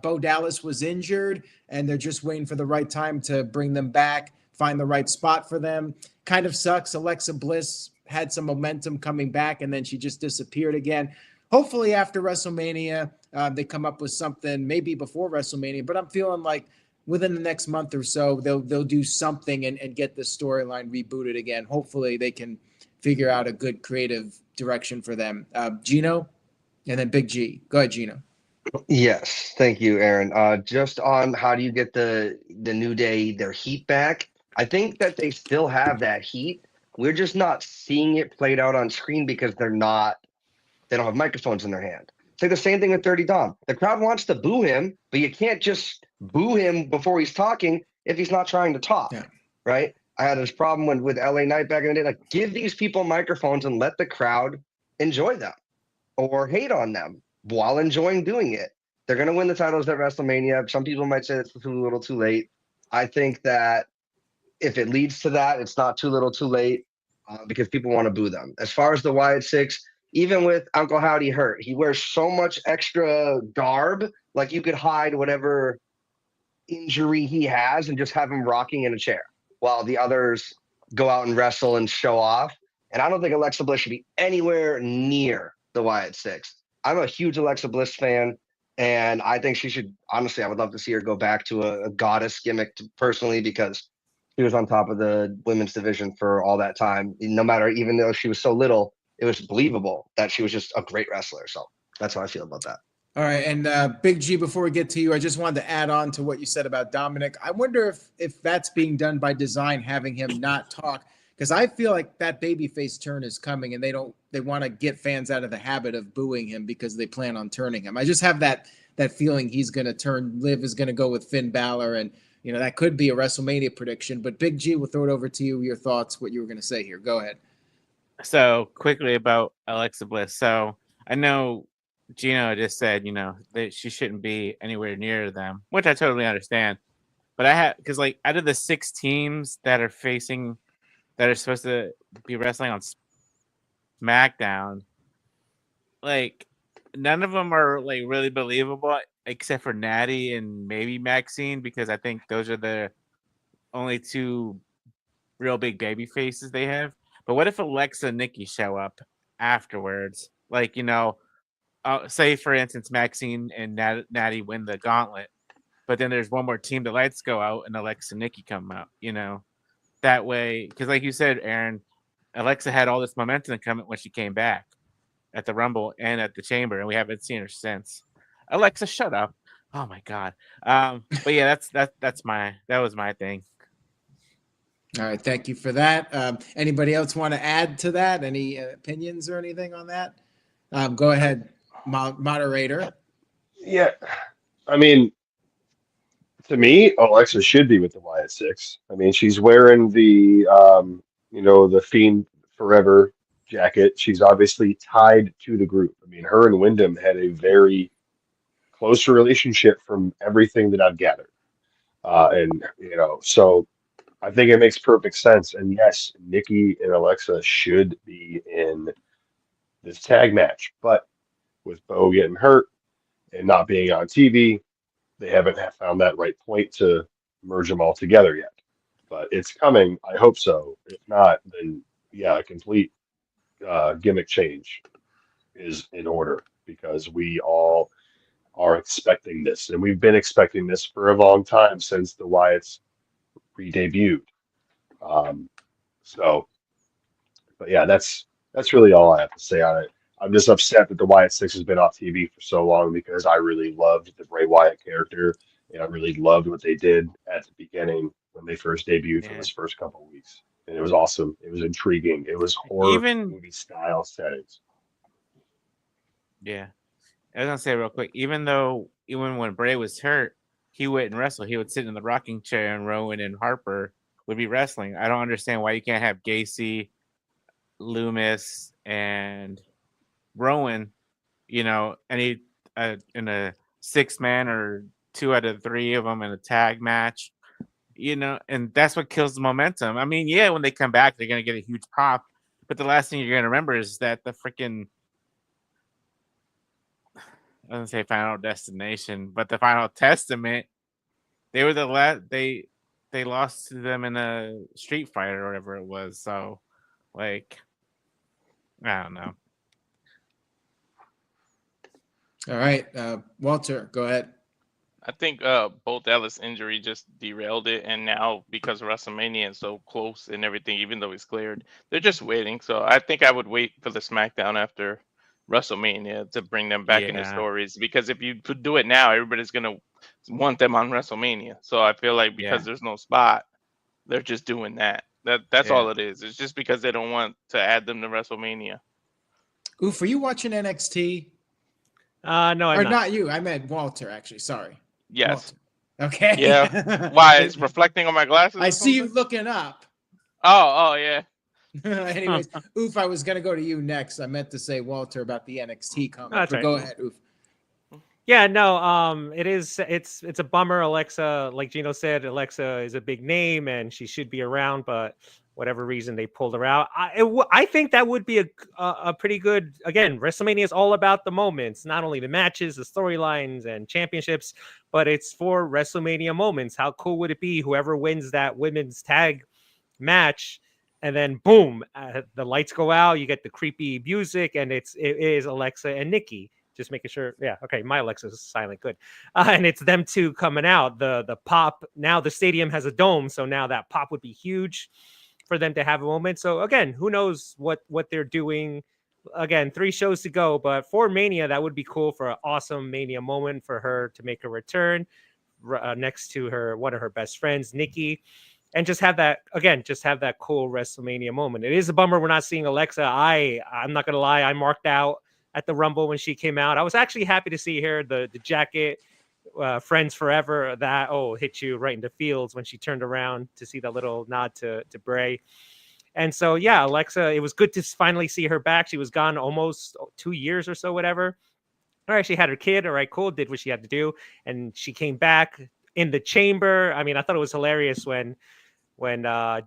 Bo Dallas was injured, and they're just waiting for the right time to bring them back, find the right spot for them. Kind of sucks. Alexa Bliss had some momentum coming back, and then she just disappeared again. Hopefully after WrestleMania, they come up with something, maybe before WrestleMania, but I'm feeling like within the next month or so, they'll do something and get the storyline rebooted again. Hopefully they can figure out a good creative direction for them. Gino, and then Big G. Go ahead, Gino. Yes, thank you, Aaron. Just on how do you get the New Day their heat back? I think that they still have that heat. We're just not seeing it played out on screen because they don't have microphones in their hand. It's like the same thing with Dirty Dom. The crowd wants to boo him, but you can't just boo him before he's talking if he's not trying to talk, right? I had this problem with LA Knight back in the day. Like, give these people microphones and let the crowd enjoy them or hate on them while enjoying doing it. They're going to win the titles at WrestleMania. Some people might say it's a little too late. I think that if it leads to that, it's not too little too late because people want to boo them. As far as the Wyatt Six, even with Uncle Howdy hurt, he wears so much extra garb, like you could hide whatever injury he has and just have him rocking in a chair while the others go out and wrestle and show off. And I don't think Alexa Bliss should be anywhere near the Wyatt Six. I'm a huge Alexa Bliss fan, and I think she should, honestly, I would love to see her go back to a goddess gimmick personally, because she was on top of the women's division for all that time. No matter, even though she was so little, it was believable that she was just a great wrestler. So that's how I feel about that. All right, and Big G, before we get to you, I just wanted to add on to what you said about Dominic. I wonder if that's being done by design, having him not talk, because I feel like that babyface turn is coming, and they want to get fans out of the habit of booing him because they plan on turning him. I just have that feeling he's going to turn. Liv is going to go with Finn Balor, and that could be a WrestleMania prediction. But Big G, we'll throw it over to you. Your thoughts, what you were going to say here. Go ahead. So quickly about Alexa Bliss. So I know Gino just said, that she shouldn't be anywhere near them, which I totally understand. But because like out of the 6 teams that are supposed to be wrestling on SmackDown, like none of them are like really believable except for Natty and maybe Maxine, because I think those are the only 2 real big baby faces they have. But what if Alexa and Nikki show up afterwards? Like, say for instance, Maxine and Natty win the gauntlet, but then there's one more team, the lights go out, and Alexa and Nikki come out. That way, because like you said, Aaron, Alexa had all this momentum coming when she came back at the Rumble and at the Chamber, and we haven't seen her since. Alexa, shut up! Oh my God. But yeah, that was my thing. All right, thank you for that. Anybody else want to add to that? Any opinions or anything on that? Go ahead, moderator. Yeah, I mean, to me, Alexa should be with the Wyatt Six. I mean, she's wearing the the Fiend Forever jacket. She's obviously tied to the group. I mean, her and Wyndham had a very close relationship from everything that I've gathered. So I think it makes perfect sense. And yes, Nikki and Alexa should be in this tag match. But with Bo getting hurt and not being on TV, they haven't found that right point to merge them all together yet. But it's coming. I hope so. If not, then yeah, a complete gimmick change is in order, because we all are expecting this, and we've been expecting this for a long time since the Wyatts re-debuted. But yeah, that's really all I have to say on it. I'm just upset that the Wyatt Six has been off TV for so long, because I really loved the Bray Wyatt character, and I really loved what they did at the beginning when they first debuted for those first couple of weeks. And it was awesome. It was intriguing. It was horror movie style settings. Yeah. I was going to say real quick, even when Bray was hurt, he wouldn't wrestle. He would sit in the rocking chair, and Rowan and Harper would be wrestling. I don't understand why you can't have Gacy, Loomis, and Rowan, in a 6-man or 2 out of 3 of them in a tag match, and that's what kills the momentum. I mean, yeah, when they come back, they're going to get a huge pop, but the last thing you're going to remember is that the freaking, I don't say Final Destination, but the Final Testament, they were the last, they lost to them in a street fight or whatever it was. So, like, I don't know. All right, Walter, go ahead. I think both Ellis injury just derailed it, and now because WrestleMania is so close and everything, even though he's cleared, they're just waiting. So I think I would wait for the SmackDown after WrestleMania to bring them back into stories, because if you do it now, everybody's gonna want them on WrestleMania. So I feel like because there's no spot, they're just doing that. That's all it is. It's just because they don't want to add them to WrestleMania. Oof, are you watching NXT? No, I'm not you. I meant Walter, actually. Sorry. Yes. Walter. Okay. Yeah. Why? It's reflecting on my glasses? I see you looking up. Oh, yeah. Anyways, Oof, I was going to go to you next. I meant to say Walter about the NXT comment. That's right. Go ahead, Oof. Yeah, no, it's a bummer. Alexa, like Gino said, Alexa is a big name and she should be around, but whatever reason they pulled her out. I think that would be a pretty good, again, WrestleMania is all about the moments, not only the matches, the storylines and championships, but it's for WrestleMania moments. How cool would it be whoever wins that women's tag match, and then boom, the lights go out, you get the creepy music, and it is Alexa and Nikki. Just making sure. Yeah. Okay. My Alexa's silent. Good. And it's them two coming out. The pop. Now the stadium has a dome. So now that pop would be huge for them to have a moment. So again, who knows what they're doing again, 3 shows to go, but for Mania, that would be cool for an awesome Mania moment for her to make a return next to one of her best friends, Nikki, and just have that cool WrestleMania moment. It is a bummer we're not seeing Alexa. I'm not gonna lie, I marked out at the Rumble when she came out. I was actually happy to see her, the jacket, Friends Forever, that hit you right in the feels when she turned around to see that little nod to Bray. And so, yeah, Alexa, it was good to finally see her back. She was gone almost 2 years or so, whatever. All right, she had her kid. All right, cool. Did what she had to do. And she came back in the chamber. I mean, I thought it was hilarious when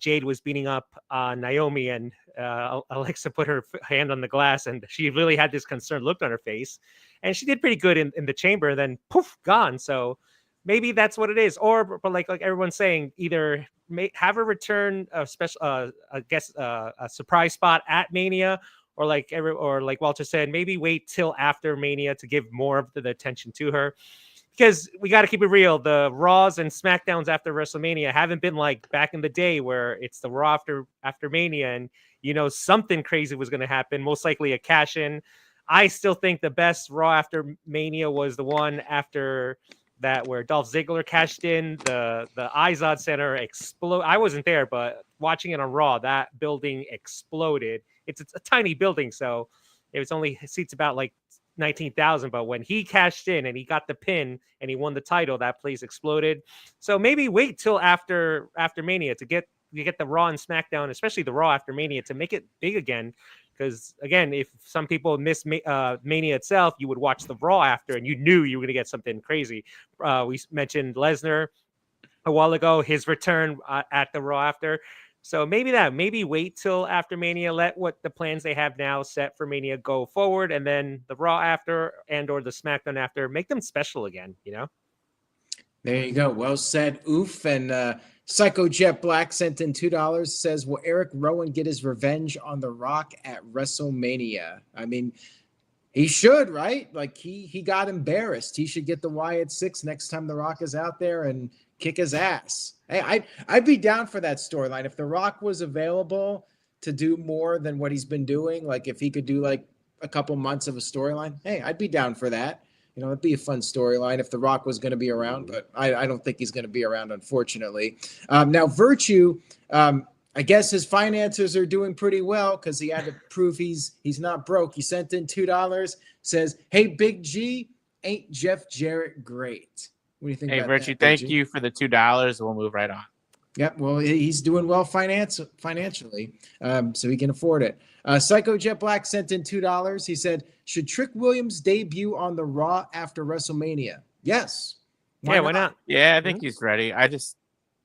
Jade was beating up Naomi and Alexa put her hand on the glass, and she really had this concerned look on her face. And she did pretty good in the chamber, then poof, gone. So maybe that's what it is. Or but like everyone's saying, either have her return a special, a surprise spot at Mania, or like Walter said, maybe wait till after Mania to give more of the attention to her. Because we got to keep it real, the Raws and SmackDowns after WrestleMania haven't been like back in the day where it's the Raw after Mania, and something crazy was going to happen, most likely a cash in. I still think the best Raw after Mania was the one after that where Dolph Ziggler cashed in. The Izod Center explode. I wasn't there, but watching it on Raw, that building exploded. It's a tiny building, so it was only seats about like 19,000, but when he cashed in and he got the pin and he won the title, that place exploded. So maybe wait till after Mania to get the Raw and SmackDown, especially the Raw after Mania, to make it big again. Because again, if some people miss Mania itself, you would watch the Raw after, and you knew you were going to get something crazy. We mentioned Lesnar a while ago, his return at the Raw after. So maybe wait till after Mania, let what the plans they have now set for Mania go forward, and then the Raw after or the SmackDown after, make them special again, There you go. Well said. Oof. And Psycho Jet Black sent in $2, says, will Eric Rowan get his revenge on The Rock at WrestleMania? I mean, he should, right? Like he got embarrassed. He should get the Wyatt 6 next time The Rock is out there and kick his ass. Hey, I'd be down for that storyline. If The Rock was available to do more than what he's been doing, like if he could do like a couple months of a storyline, hey, I'd be down for that. It'd be a fun storyline if The Rock was going to be around, but I don't think he's going to be around, unfortunately. Now, Virtue, I guess his finances are doing pretty well because he had to prove he's not broke. He sent in $2, says, hey, Big G, ain't Jeff Jarrett great? What do you think? Hey, about Virtue, that, thank you for the $2. We'll move right on. Yep. Well, he's doing well financially, so he can afford it. Psycho Jet Black sent in $2. He said, should Trick Williams debut on the Raw after WrestleMania? Yes. Why not? Yeah, I think he's ready.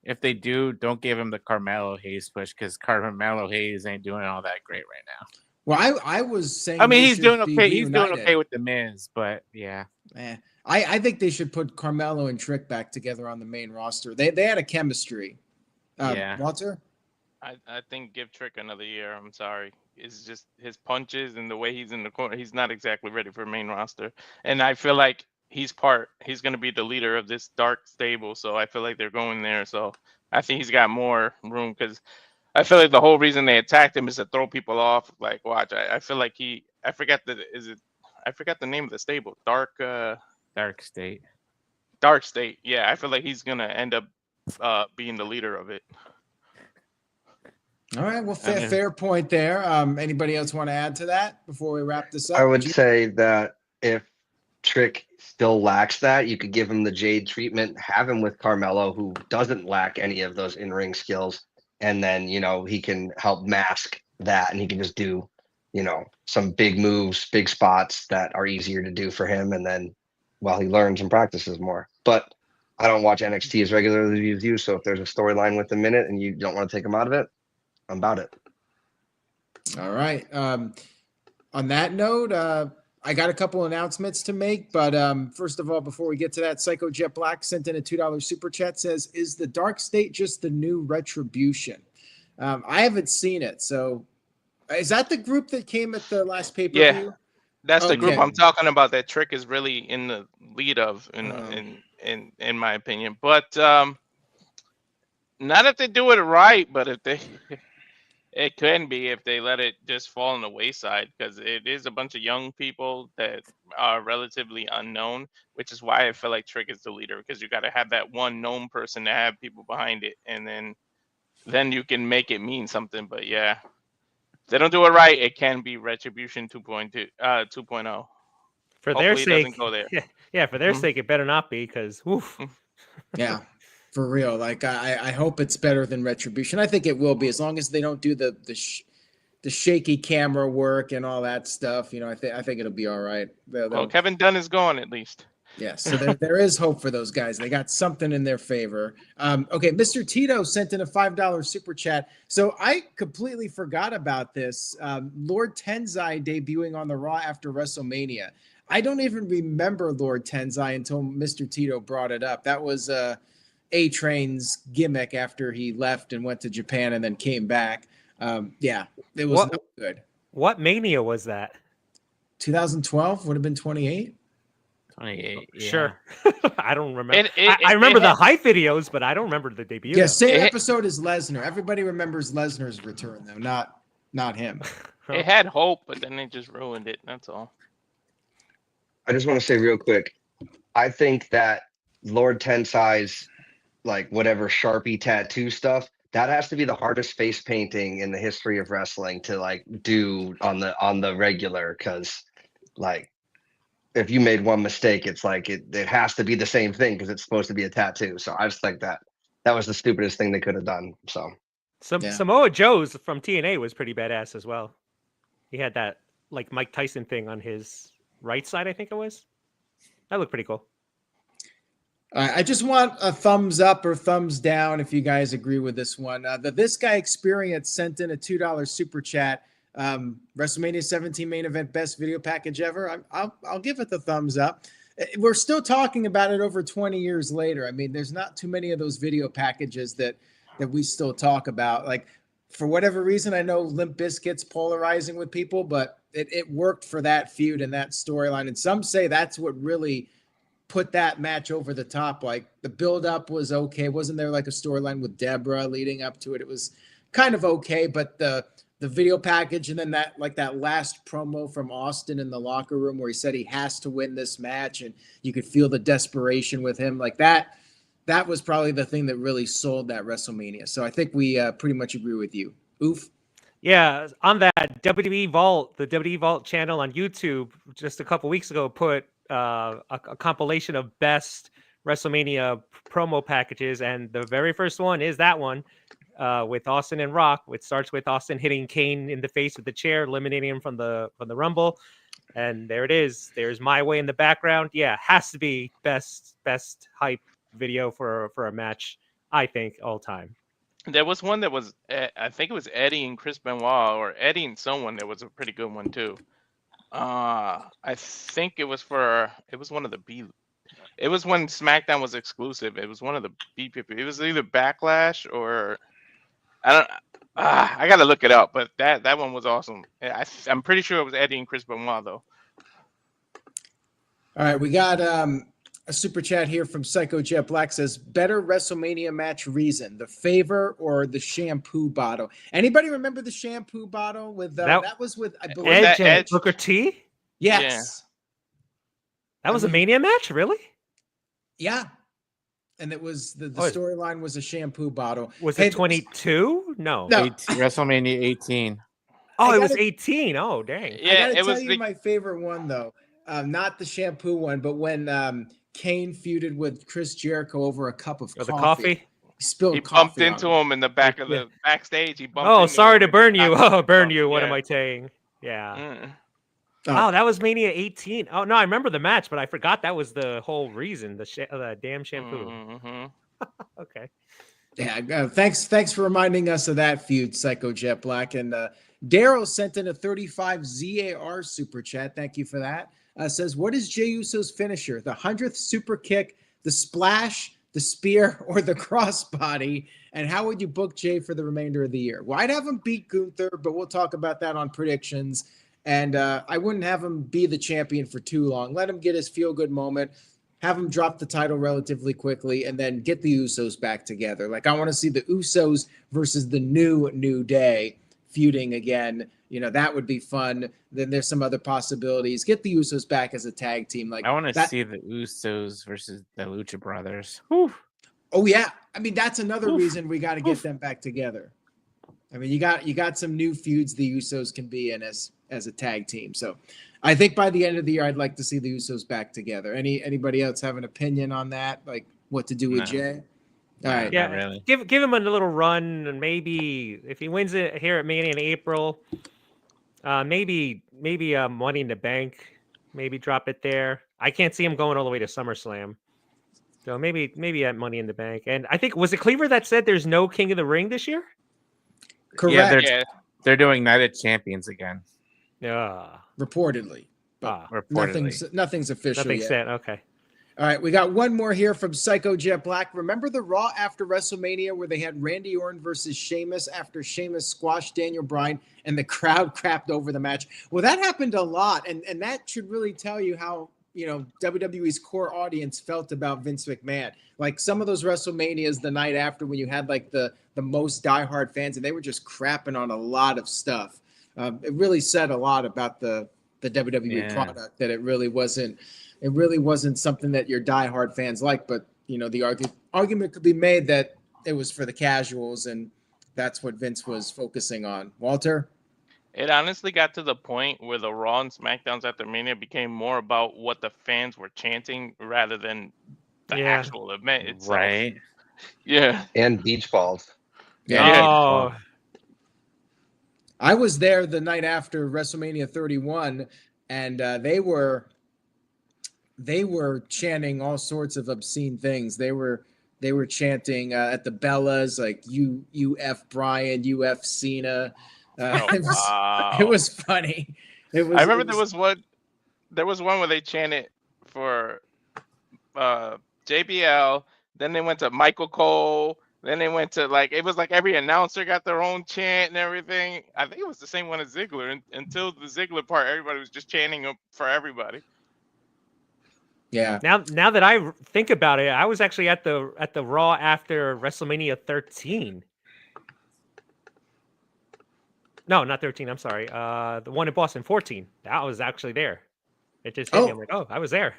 If they do, don't give him the Carmelo Hayes push, because Carmelo Hayes ain't doing all that great right now. Well, I was saying, I mean, he's doing okay. He's doing okay with the Miz, but yeah. I think they should put Carmelo and Trick back together on the main roster. They had a chemistry. Walter? I think give Trick another year. I'm sorry. It's just his punches and the way he's in the corner. He's not exactly ready for main roster. And I feel like he's going to be the leader of this dark stable. So I feel like they're going there. So I think he's got more room, because I feel like the whole reason they attacked him is to throw people off. Like, watch, I feel like I forgot the name of the stable. Dark State. Dark State. Yeah. I feel like he's going to end up being the leader of it. All right. Well, fair point there. Anybody else want to add to that before we wrap this up? I would say that if Trick still lacks that, you could give him the Jade treatment, have him with Carmelo, who doesn't lack any of those in-ring skills. And then, he can help mask that, and he can just do, some big moves, big spots that are easier to do for him. And then while he learns and practices more. But I don't watch NXT as regularly as you. So if there's a storyline with a minute and you don't want to take him out of it, I'm about it. All right. On that note, I got a couple announcements to make, but first of all, before we get to that, Psycho Jet Black sent in a $2 super chat, says, is the Dark State just the new Retribution? I haven't seen it. So is that the group that came at the last pay-per-view? Yeah, that's the group I'm talking about that Trick is really in the lead of, in my opinion. But not if they do it right, but It can be if they let it just fall on the wayside, because it is a bunch of young people that are relatively unknown, which is why I feel like Trick is the leader, because you got to have that one known person to have people behind it, and then you can make it mean something. But yeah, if they don't do it right, it can be Retribution 2.2, 2.0. For their Hopefully it doesn't sake, go there. yeah, for their Mhm. sake, it better not be, because Yeah, for real. Like I hope it's better than Retribution. I think it will be, as long as they don't do the shaky camera work and all that stuff. You know, I think it'll be all right. Well, Kevin Dunn is gone at least. Yeah, so there is hope for those guys. They got something in their favor. Okay, Mr. Tito sent in a $5 super chat. So I completely forgot about this. Lord Tenzai debuting on the Raw after WrestleMania. I don't even remember Lord Tenzai until Mr. Tito brought it up. That was A-Train's gimmick after he left and went to Japan and then came back. Yeah, it was not good. What Mania was that? 2012 would have been 28. 28. Yeah. Sure. I don't remember. I I remember the hype videos, but I don't remember the debut. Yeah, though. same episode as Lesnar. Everybody remembers Lesnar's return, though, not him. It had hope, but then they just ruined it. That's all. I just want to say real quick, I think that Lord Tensai's like whatever Sharpie tattoo stuff, that has to be the hardest face painting in the history of wrestling to like do on the regular, because like if you made one mistake, it's like it has to be the same thing because it's supposed to be a tattoo. So I just think that was the stupidest thing they could have done. So Samoa Joe's from TNA was pretty badass as well. He had that like Mike Tyson thing on his right side, I think it was. That looked pretty cool. I just want a thumbs up or thumbs down if you guys agree with this one. The This Guy Experience sent in a $2 super chat. WrestleMania 17 main event, best video package ever. I'll give it the thumbs up. We're still talking about it over 20 years later. I mean, there's not too many of those video packages that we still talk about. Like, for whatever reason, I know Limp Bizkit's polarizing with people, but it worked for that feud and that storyline. And some say that's what really put that match over the top. Like, the build-up was okay. Wasn't there like a storyline with Deborah leading up to it? It was kind of okay, but the video package and then that last promo from Austin in the locker room where he said he has to win this match and you could feel the desperation with him, like that was probably the thing that really sold that WrestleMania. So I think we pretty much agree with you. Oof. Yeah, on that WWE Vault, the WWE Vault channel on YouTube just a couple weeks ago put a compilation of best WrestleMania promo packages, and the very first one is that one with Austin and Rock. It starts with Austin hitting Kane in the face with the chair, eliminating him from the Rumble, and there it is. There's My Way in the background. Yeah, has to be best hype video for a match, I think, all time. There was one that was, I think it was Eddie and Chris Benoit, or Eddie and someone. That was a pretty good one too. I think it was one of the B. It was when SmackDown was exclusive. It was one of the BPP. It was either Backlash or I gotta look it up. But that one was awesome. I'm pretty sure it was Eddie and Chris Benoit though. All right, we got a super chat here from Psycho Jet Black says, better WrestleMania match reason, the favor or the shampoo bottle? Anybody remember the shampoo bottle with that was with, I believe, Edge and Booker T? Yes. Yeah. That was a Mania match, really? Yeah. And it was the storyline was a shampoo bottle. Was it 22? No. WrestleMania 18. Oh, it was 18. Oh, dang. Yeah, I gotta it was tell you my favorite one though. Not the shampoo one, but when Kane feuded with Chris Jericho over a cup of coffee. The coffee? He bumped into him in the back of the backstage. He bumped. Oh, sorry to burn you. Oh, burn you. What Yeah. am I saying? Yeah. Mm. Oh, that was Mania 18. Oh, no, I remember the match, but I forgot that was the whole reason, the damn shampoo. Mhm. Okay. Yeah, thanks for reminding us of that feud, Psycho Jet Black. And Daryl sent in a 35 ZAR super chat. Thank you for that. Says, what is Jey Uso's finisher? The 100th super kick, the splash, the spear, or the crossbody? And how would you book Jey for the remainder of the year? Well, I'd have him beat Gunther, but we'll talk about that on predictions. And I wouldn't have him be the champion for too long. Let him get his feel-good moment, have him drop the title relatively quickly, and then get the Usos back together. Like, I want to see the Usos versus the New Day feuding again. That would be fun. Then there's some other possibilities. Get the Usos back as a tag team. Like I want to that. see the Usos versus the Lucha Brothers. Whew. Oh yeah, I mean that's another Oof. reason we got to get them back together. I mean, you got some new feuds the Usos can be in as a tag team. So I think by the end of the year, I'd like to see the Usos back together. Anybody else have an opinion on that? Like what to do with No. Jay? No, All right. Yeah, not really. give him a little run, and maybe if he wins it here at Mania in April, maybe Money in the Bank, maybe drop it there. I can't see him going all the way to SummerSlam. So maybe at Money in the Bank. And I think was it Cleaver that said there's no King of the Ring this year? Correct. Yeah, they're doing Night of Champions again. Yeah. Reportedly. But Reportedly. nothing's official Nothing yet. said. Okay. All right, we got one more here from Psycho Jet Black. Remember the Raw after WrestleMania where they had Randy Orton versus Sheamus after Sheamus squashed Daniel Bryan and the crowd crapped over the match? Well, that happened a lot, and that should really tell you how WWE's core audience felt about Vince McMahon. Like some of those WrestleManias the night after when you had like the most diehard fans and they were just crapping on a lot of stuff. It really said a lot about the WWE product that it really wasn't something that your diehard fans like. But the argument could be made that it was for the casuals, and that's what Vince was focusing on. Walter? It honestly got to the point where the Raw and SmackDowns after Mania became more about what the fans were chanting rather than the actual event itself. Right. Yeah. And beach balls. Oh. I was there the night after WrestleMania 31, and they were chanting all sorts of obscene things. They were chanting at the Bellas like you F Bryan, you F Cena. It was funny. I remember there was one where they chanted for JBL, then they went to Michael Cole, then they went to it was like every announcer got their own chant and everything. I think it was the same one as Ziggler until the Ziggler part. Everybody was just chanting for everybody. Yeah. Now that I think about it, I was actually at the Raw after WrestleMania 13. No, not 13. I'm sorry. The one in Boston, 14. That was actually there. It just hit me. I'm like, oh, I was there.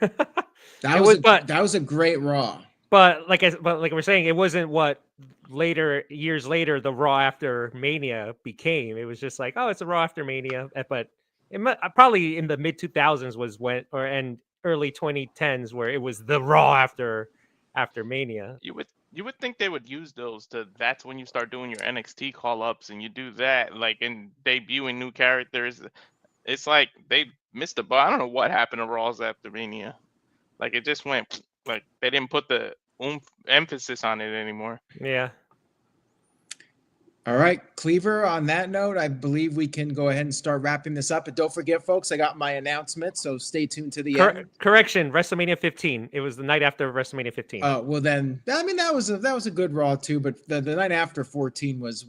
That was a great Raw. But like we're saying, it wasn't what years later the Raw after Mania became. It was just like, oh, it's a Raw after Mania. But probably in the mid 2000s was and early 2010s where it was the Raw after Mania. You would think they would use those that's when you start doing your NXT call-ups and you do that, like in debuting new characters. It's like they missed the ball. I don't know what happened to Raws after Mania. Like it just went like they didn't put the emphasis on it anymore. Yeah. All right, Cleaver, on that note, I believe we can go ahead and start wrapping this up. But don't forget, folks, I got my announcement, so stay tuned to the end. Correction, WrestleMania 15. It was the night after WrestleMania 15. Well then, I mean, that was a good Raw too, but the night after 14 was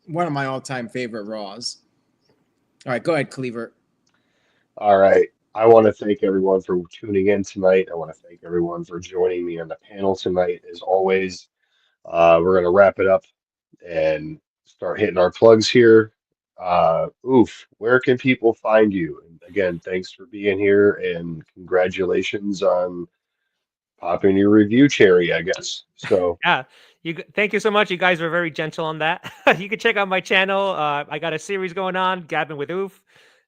one of my all-time favorite Raws. All right, go ahead, Cleaver. All right. I want to thank everyone for tuning in tonight. I want to thank everyone for joining me on the panel tonight. As always, we're going to wrap it up and start hitting our plugs here. Where can people find you? And again, thanks for being here and congratulations on popping your review cherry, I guess. So yeah, thank you so much. You guys were very gentle on that. You can check out my channel. I got a series going on, Gabbing with Oof,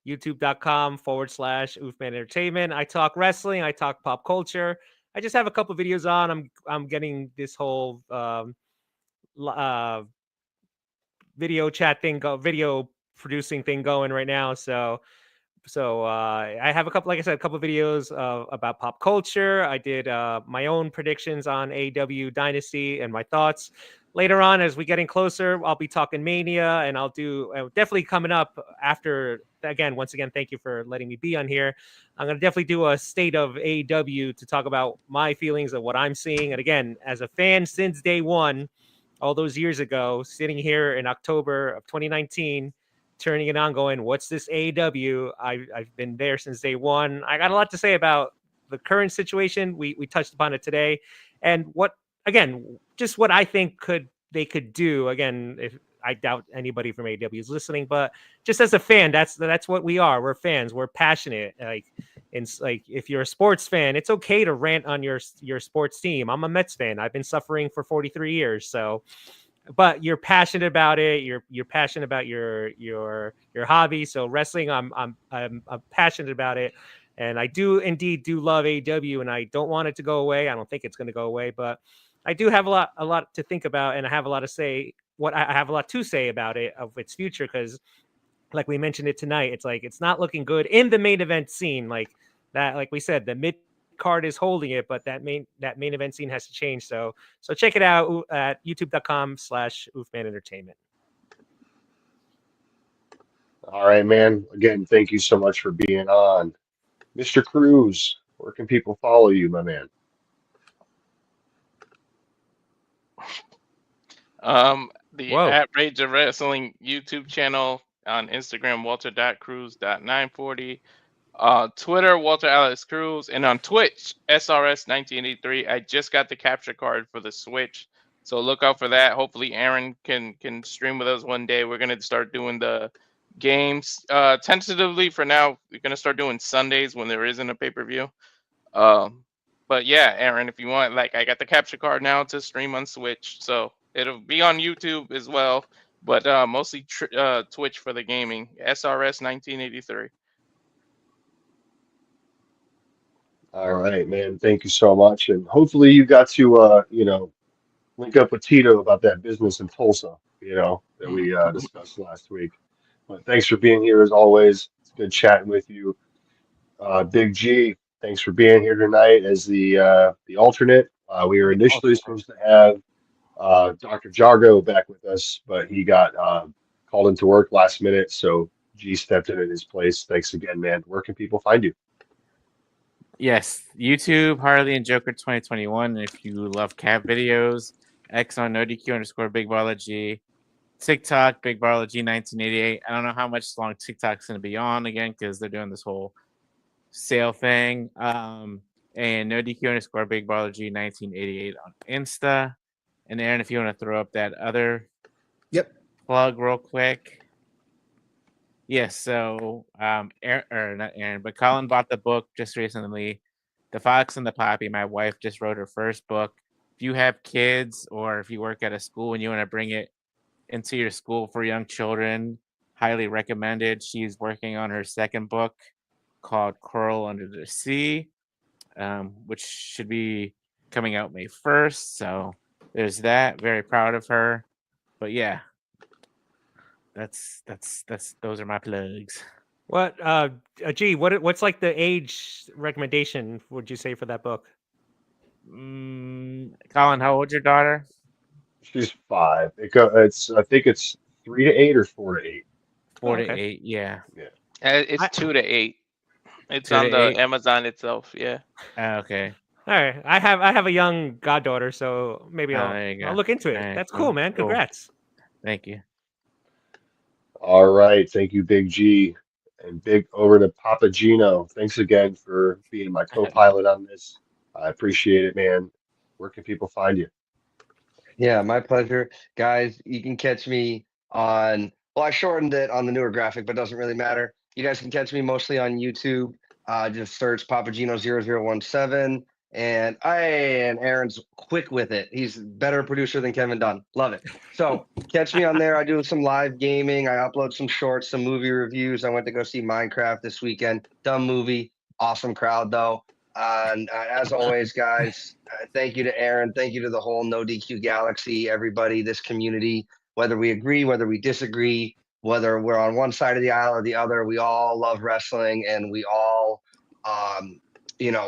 youtube.com/Oofman Entertainment. I talk wrestling, I talk pop culture. I just have a couple videos on. I'm getting this whole video chat thing video producing thing going right now. So I have a couple videos about pop culture. I did my own predictions on AEW Dynasty and my thoughts. Later on, as we're getting closer, I'll be talking Mania, and I'll do definitely coming up after. Once again, thank you for letting me be on here. I'm going to definitely do a state of AEW to talk about my feelings of what I'm seeing. And again, as a fan since day one, all those years ago, sitting here in October of 2019, turning it on, going, what's this AEW? I've been there since day one. I got a lot to say about the current situation. We touched upon it today. And what I think they could do. Again, if I doubt anybody from AEW is listening, but just as a fan, that's what we are. We're fans. We're passionate. Like, and like if you're a sports fan, it's okay to rant on your sports team. I'm a Mets fan. I've been suffering for 43 years, so. But you're passionate about it. You're passionate about your hobby. So wrestling, I'm passionate about it, and I do indeed love AEW, and I don't want it to go away. I don't think it's going to go away, but I do have a lot to think about, and I have a lot to say. I have a lot to say about it, of its future, because like we mentioned it tonight, it's like it's not looking good in the main event scene. Like we said, the mid card is holding it, but that main event scene has to change. So check it out at youtube.com/Oofman Entertainment. All right, man. Again, thank you so much for being on. Mr. Cruz, where can people follow you, my man? The Whoa. at Rage of Wrestling YouTube channel, on Instagram, walter.cruz.940. Twitter, Walter Alex Cruz, and on Twitch, SRS1983. I just got the capture card for the Switch, so look out for that. Hopefully, Aaron can stream with us one day. We're gonna start doing the games. Tentatively for now, we're gonna start doing Sundays when there isn't a pay-per-view. But yeah, Aaron, if you want, like, I got the capture card now to stream on Switch, so it'll be on YouTube as well, but mostly Twitch for the gaming. SRS1983. All right, man. Thank you so much. And hopefully you got to, link up with Tito about that business in Tulsa, that we discussed last week. But thanks for being here as always. It's good chatting with you. Big G, thanks for being here tonight as the alternate. We were initially supposed to have Dr. Jargo back with us, but he got called into work last minute, so G stepped in his place. Thanks again, man. Where can people find you? Yes, YouTube, Harley and Joker 2021. If you love cat videos, X on NoDQ _ Big Baller G. TikTok, Big Baller G 1988. I don't know how much long TikTok's going to be on again because they're doing this whole sale thing. And NoDQ _ Big Baller G 1988 on Insta. And Aaron, if you want to throw up that other plug real quick. Yes, so not Aaron, but Colin bought the book just recently, The Fox and the Poppy. My wife just wrote her first book. If you have kids or if you work at a school and you want to bring it into your school for young children, highly recommended. She's working on her second book called Coral Under the Sea, which should be coming out May 1st. So there's that. Very proud of her. But yeah. That's those are my plugs. What what's like the age recommendation would you say for that book? Colin, how old's your daughter? She's 5. I think it's 3 to 8 or 4 to 8. 4 to 8, yeah. It's 2 to 8. It's 2 on to the 8? Amazon itself. Yeah. Okay. All right, I have a young goddaughter, so maybe I'll look into it. Right. That's cool, man. Cool. Congrats. Thank you. All right. Thank you, Big G. And big over to Papa Gino. Thanks again for being my co-pilot on this. I appreciate it, man. Where can people find you? Yeah, my pleasure. Guys, you can catch me on, well, I shortened it on the newer graphic, but it doesn't really matter. You guys can catch me mostly on YouTube. Just search Papagino0017. And Aaron's quick with it. He's a better producer than Kevin Dunn. Love it. So catch me on there. I do some live gaming. I upload some shorts, some movie reviews. I went to go see Minecraft this weekend. Dumb movie. Awesome crowd, though. And as always, guys, thank you to Aaron. Thank you to the whole NoDQ Galaxy, everybody, this community. Whether we agree, whether we disagree, whether we're on one side of the aisle or the other, we all love wrestling, and we all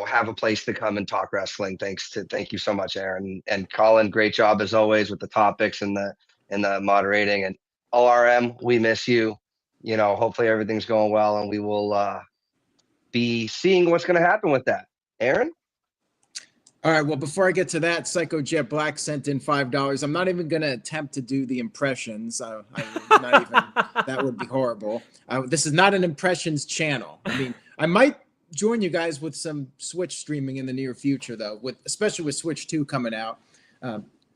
have a place to come and talk wrestling. Thank you so much, Aaron and Colin. Great job as always with the topics and the moderating. And ORM, we miss you. Hopefully everything's going well, and we will be seeing what's going to happen with that. Aaron? All right. Well, before I get to that, Psycho Jet Black sent in $5. I'm not even going to attempt to do the impressions. That would be horrible. This is not an impressions channel. I mean, I might join you guys with some Switch streaming in the near future, though, especially with Switch 2 coming out.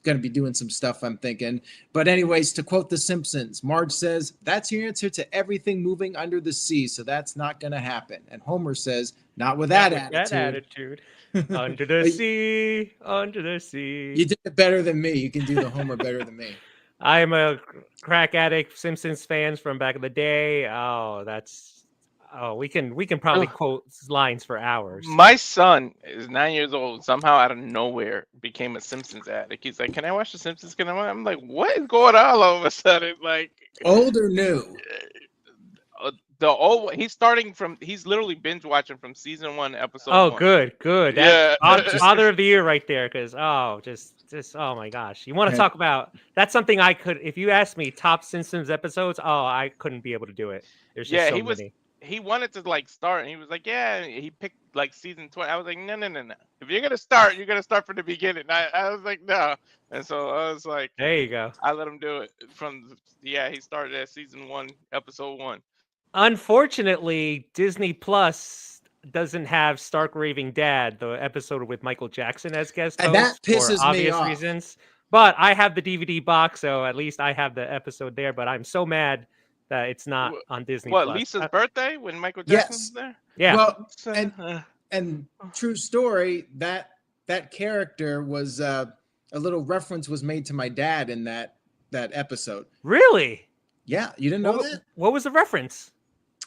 going to be doing some stuff, I'm thinking. But anyways, to quote The Simpsons, Marge says, "That's your answer to everything moving under the sea, so that's not going to happen." And Homer says, "Not with that attitude." Under the sea, under the sea. You did it better than me. You can do the Homer better than me. I'm a crack addict, Simpsons fans from back in the day. We can probably quote lines for hours. My son is 9 years old. Somehow out of nowhere became a Simpsons addict. He's like, "Can I watch the Simpsons? Can I watch?" I'm like, "What is going on all of a sudden?" Like, old or new? He's literally binge watching from season 1, episode 1. Good. Yeah. That's father of the year right there. Because just oh my gosh, you want to talk about? That's something I could. If you asked me top Simpsons episodes, I couldn't be able to do it. There's just so many. He wanted to like start, and he was like, "Yeah." He picked like season 20. I was like, "No. If you're gonna start, you're gonna start from the beginning." I was like, "No," and so I was like, "There you go." I let him do it he started at season 1, episode 1. Unfortunately, Disney Plus doesn't have Stark Raving Dad, the episode with Michael Jackson as guest host, and that pisses for obvious me off. reasons. But I have the DVD box, so at least I have the episode there. But I'm so mad that it's not on Disney Plus. Lisa's birthday when Michael Jackson was there? Yeah. Well, and true story, that character was a little reference was made to my dad in that episode. Really? Yeah, you didn't know that? What was the reference?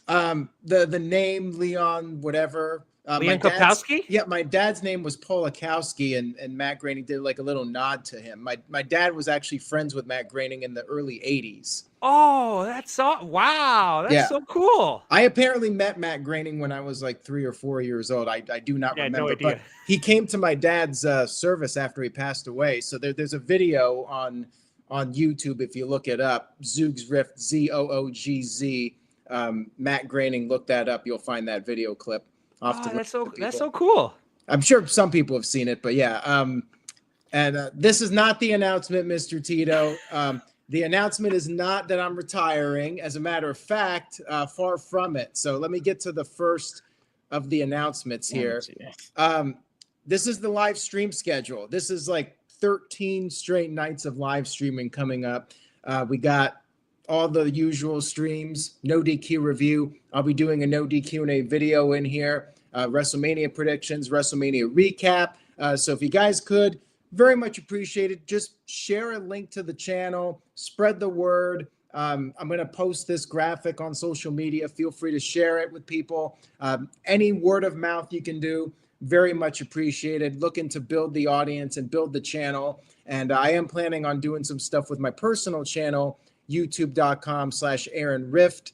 The name Leon whatever. Leon Kopkowski? Yeah, my dad's name was Paul Akowski, and Matt Groening did like a little nod to him. My dad was actually friends with Matt Groening in the early 80s. Oh, that's so cool. I apparently met Matt Groening when I was like 3 or 4 years old. I do not remember, no idea. But he came to my dad's service after he passed away. So there's a video on YouTube if you look it up. Zoog's Rift, ZOOGZ. Matt Groening, look that up. You'll find that video clip. That's so cool. I'm sure some people have seen it, but yeah. This is not the announcement, Mr. Tito. The announcement is not that I'm retiring. As a matter of fact, far from it. So let me get to the first of the announcements here. This is the live stream schedule. This is like 13 straight nights of live streaming coming up. We got all the usual streams, NoDQ review. I'll be doing a NoDQ and a video in here. WrestleMania predictions, WrestleMania recap. So if you guys could, very much appreciated. Just share a link to the channel, spread the word. I'm going to post this graphic on social media. Feel free to share it with people. Any word of mouth you can do, very much appreciated. Looking to build the audience and build the channel. And I am planning on doing some stuff with my personal channel, youtube.com/Aaron Rift.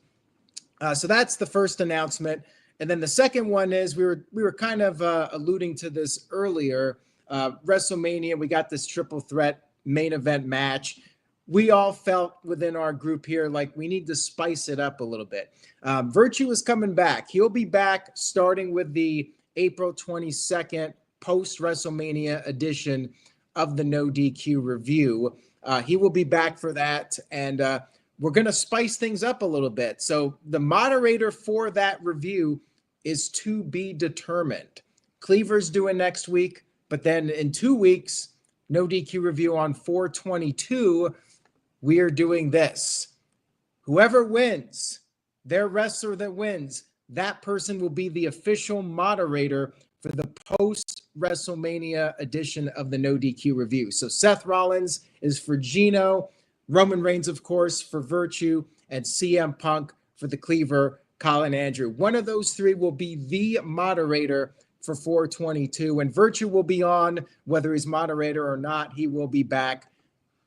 So that's the first announcement. And then the second one is we were kind of alluding to this earlier. WrestleMania, we got this triple threat main event match. We all felt within our group here like we need to spice it up a little bit. Virtue is coming back. He'll be back starting with the April 22nd post-WrestleMania edition of the NoDQ review. He will be back for that, and we're going to spice things up a little bit. So the moderator for that review is to be determined. Cleaver's doing next week, but then in 2 weeks, NoDQ review on 4/22, we are doing this. Whoever wins, their wrestler that wins, that person will be the official moderator for the post-WrestleMania edition of the NoDQ review. So Seth Rollins is for Gino, Roman Reigns, of course, for Virtue, and CM Punk for the Cleaver, Colin Andrew. One of those three will be the moderator for 4/22, and Virtue will be on, whether he's moderator or not. He will be back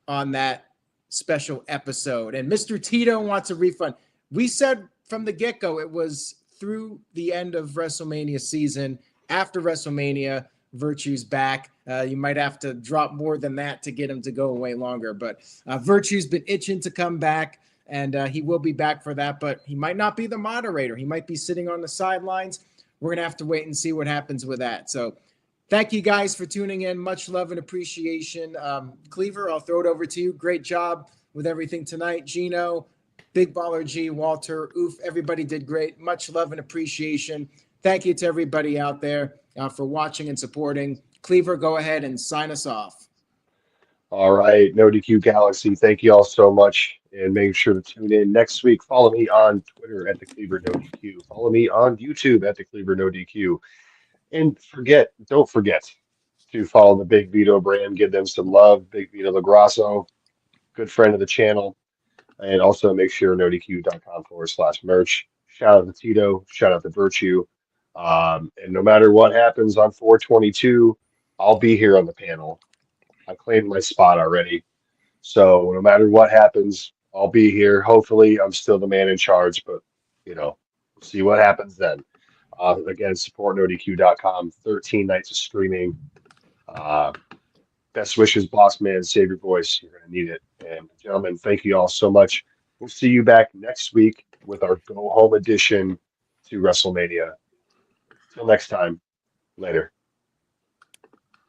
on that special episode. And Mr. Tito wants a refund. We said from the get-go it was through the end of WrestleMania season. After WrestleMania, Virtue's back. You might have to drop more than that to get him to go away longer. But Virtue's been itching to come back, and he will be back for that. But he might not be the moderator. He might be sitting on the sidelines. We're going to have to wait and see what happens with that. So thank you guys for tuning in. Much love and appreciation. Cleaver, I'll throw it over to you. Great job with everything tonight. Gino, Big Baller G, Walter, Oof, everybody did great. Much love and appreciation. Thank you to everybody out there for watching and supporting. Cleaver, go ahead and sign us off. All right, NoDQ Galaxy, thank you all so much. And make sure to tune in next week. Follow me on Twitter at the Cleaver NoDQ. Follow me on YouTube at the Cleaver NoDQ. And don't forget to follow the Big Vito brand. Give them some love. Big Vito LaGrasso, good friend of the channel. And also make sure nodq.com/merch. Shout out to Tito. Shout out to Virtue. And no matter what happens on 422, I'll be here on the panel. I claimed my spot already. So no matter what happens, I'll be here. Hopefully, I'm still the man in charge, but we'll see what happens then. Again, support NoDQ.com. 13 nights of streaming. Best wishes, boss man. Save your voice. You're going to need it. And gentlemen, thank you all so much. We'll see you back next week with our go home edition to WrestleMania. Till next time, later.